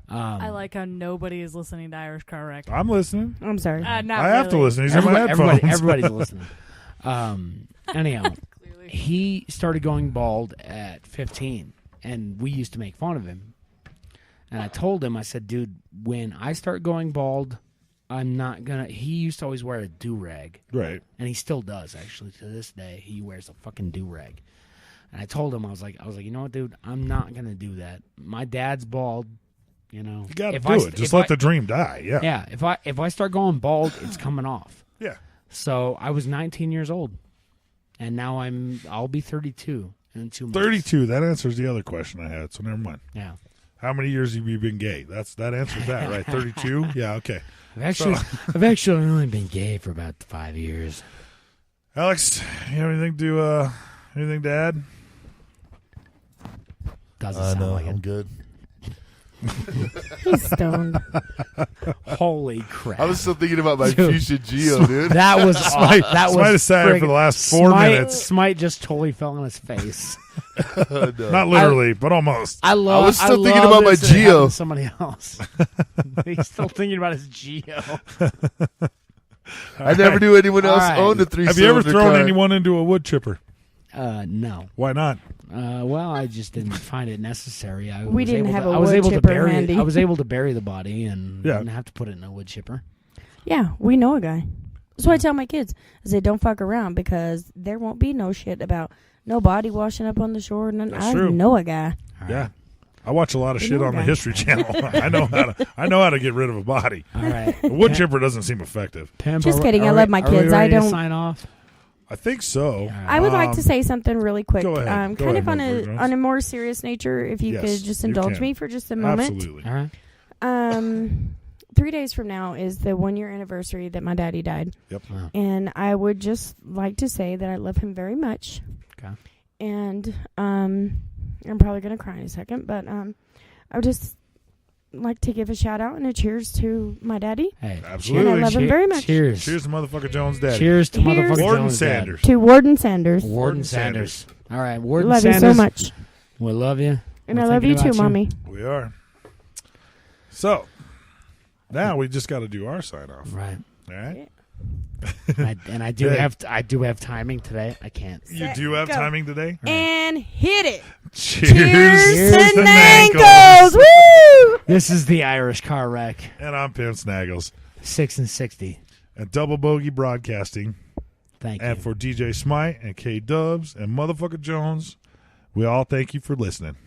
Speaker 10: I like how nobody is listening to Irish Car Wreck.
Speaker 8: I'm listening.
Speaker 1: I'm sorry.
Speaker 10: Not
Speaker 8: I have to
Speaker 10: really.
Speaker 8: listen. He's in my headphones.
Speaker 7: Everybody's listening. Anyhow, he started going bald at 15, and we used to make fun of him. And I told him, I said, dude, when I start going bald, I'm not gonna. He used to always wear a do-rag,
Speaker 8: Right.
Speaker 7: and he still does actually to this day. He wears a fucking do-rag. And I told him, I was like, you know what, dude, I'm not gonna do that. My dad's bald. You know,
Speaker 8: You got to
Speaker 7: if
Speaker 8: do
Speaker 7: I
Speaker 8: it.
Speaker 7: st-
Speaker 8: Just
Speaker 7: if
Speaker 8: let
Speaker 7: I-
Speaker 8: the dream die. Yeah.
Speaker 7: Yeah, if I start going bald, it's coming off.
Speaker 8: Yeah.
Speaker 7: So I was 19 years old, and now I'll be 32 in 2 months.
Speaker 8: 32. That answers the other question I had, so never mind.
Speaker 7: Yeah,
Speaker 8: How many years have you been gay? That answers that, right? 32? Yeah, okay.
Speaker 7: I've actually only been gay for about 5 years.
Speaker 8: Alex, you have anything to add?
Speaker 7: Doesn't sound
Speaker 9: No,
Speaker 7: like
Speaker 9: I'm
Speaker 7: it.
Speaker 9: good.
Speaker 1: He's stoned.
Speaker 7: Holy crap!
Speaker 9: I was still thinking about my
Speaker 7: Dude,
Speaker 9: Fuchsia Geo, dude.
Speaker 7: That was
Speaker 8: Smite-
Speaker 7: that
Speaker 8: Smite
Speaker 7: was
Speaker 8: has sat here for the last 4 minutes.
Speaker 7: Smite just totally fell on his face.
Speaker 9: No.
Speaker 8: Not literally, but almost.
Speaker 7: I
Speaker 9: was still thinking
Speaker 7: love
Speaker 9: about my
Speaker 7: this that it happened
Speaker 9: Geo.
Speaker 7: to somebody else. He's still thinking about his Geo.
Speaker 9: I never knew anyone else
Speaker 7: All right.
Speaker 9: owned a 3-cylinder
Speaker 8: Have you ever thrown
Speaker 9: car.
Speaker 8: anyone into a wood chipper?
Speaker 7: No.
Speaker 8: Why not?
Speaker 7: Well, I just didn't find it necessary.
Speaker 1: We didn't have a
Speaker 7: I was
Speaker 1: wood
Speaker 7: able to
Speaker 1: chipper
Speaker 7: bury
Speaker 1: handy.
Speaker 7: it. I was able to bury the body and
Speaker 8: Yeah.
Speaker 7: didn't have to put it in a wood chipper.
Speaker 1: Yeah, we know a guy. That's what I tell my kids. I say, don't fuck around because there won't be no shit about no body washing up on the shore. And
Speaker 8: That's
Speaker 1: I
Speaker 8: true.
Speaker 1: know a guy.
Speaker 7: All
Speaker 8: Yeah.
Speaker 7: right.
Speaker 8: I watch a lot of
Speaker 1: You
Speaker 8: shit
Speaker 1: know
Speaker 8: on the
Speaker 1: that.
Speaker 8: History Channel. I know how to get rid of a body.
Speaker 7: All right.
Speaker 8: A wood chipper doesn't seem effective.
Speaker 7: Pimp,
Speaker 1: Just
Speaker 7: are-
Speaker 1: kidding,
Speaker 7: are
Speaker 1: I
Speaker 7: we-
Speaker 1: love my
Speaker 7: are we
Speaker 1: kids. I
Speaker 7: ready to
Speaker 1: don't-
Speaker 7: sign off.
Speaker 8: I think so.
Speaker 1: I would like to say something really quick.
Speaker 8: Go ahead. Go
Speaker 1: Kind
Speaker 8: ahead,
Speaker 1: of
Speaker 8: Mother Jones.
Speaker 1: on a more serious nature, if you
Speaker 8: Yes,
Speaker 1: could just
Speaker 8: you
Speaker 1: indulge
Speaker 8: can.
Speaker 1: me for just a moment.
Speaker 8: Absolutely.
Speaker 7: All right.
Speaker 1: 3 days from now is the 1-year anniversary that my daddy died.
Speaker 8: Yep.
Speaker 7: Wow.
Speaker 1: And I would just like to say that I love him very much.
Speaker 7: Okay.
Speaker 1: And I'm probably going to cry in a second, but I would just like to give a shout out and a cheers to my daddy.
Speaker 7: Hey,
Speaker 8: Absolutely.
Speaker 1: And I love him very much.
Speaker 7: Cheers.
Speaker 8: Cheers to motherfucker Jones' daddy.
Speaker 7: Cheers to
Speaker 1: Cheers.
Speaker 7: motherfucker
Speaker 8: Warden
Speaker 7: Jones' dad.
Speaker 8: Sanders.
Speaker 1: To Warden Sanders.
Speaker 7: Warden Sanders. All right, Warden
Speaker 1: Love
Speaker 7: Sanders.
Speaker 1: you so much.
Speaker 7: We love you.
Speaker 1: And
Speaker 7: We're
Speaker 1: I love you
Speaker 7: thinking
Speaker 1: too,
Speaker 7: about
Speaker 1: Mommy.
Speaker 8: We are. So now we just got to do our sign off.
Speaker 7: Right.
Speaker 8: All right.
Speaker 7: I do have timing today. I can't.
Speaker 8: You do have timing today?
Speaker 1: And hit it.
Speaker 8: Cheers
Speaker 1: to
Speaker 8: to
Speaker 1: Nangles. Woo!
Speaker 7: This is the Irish Car Wreck.
Speaker 8: And I'm Pim Snaggles.
Speaker 7: 6 and 60.
Speaker 8: At Double Bogey Broadcasting.
Speaker 7: Thank you.
Speaker 8: And for DJ Smite and K Dubs and Motherfucker Jones, we all thank you for listening.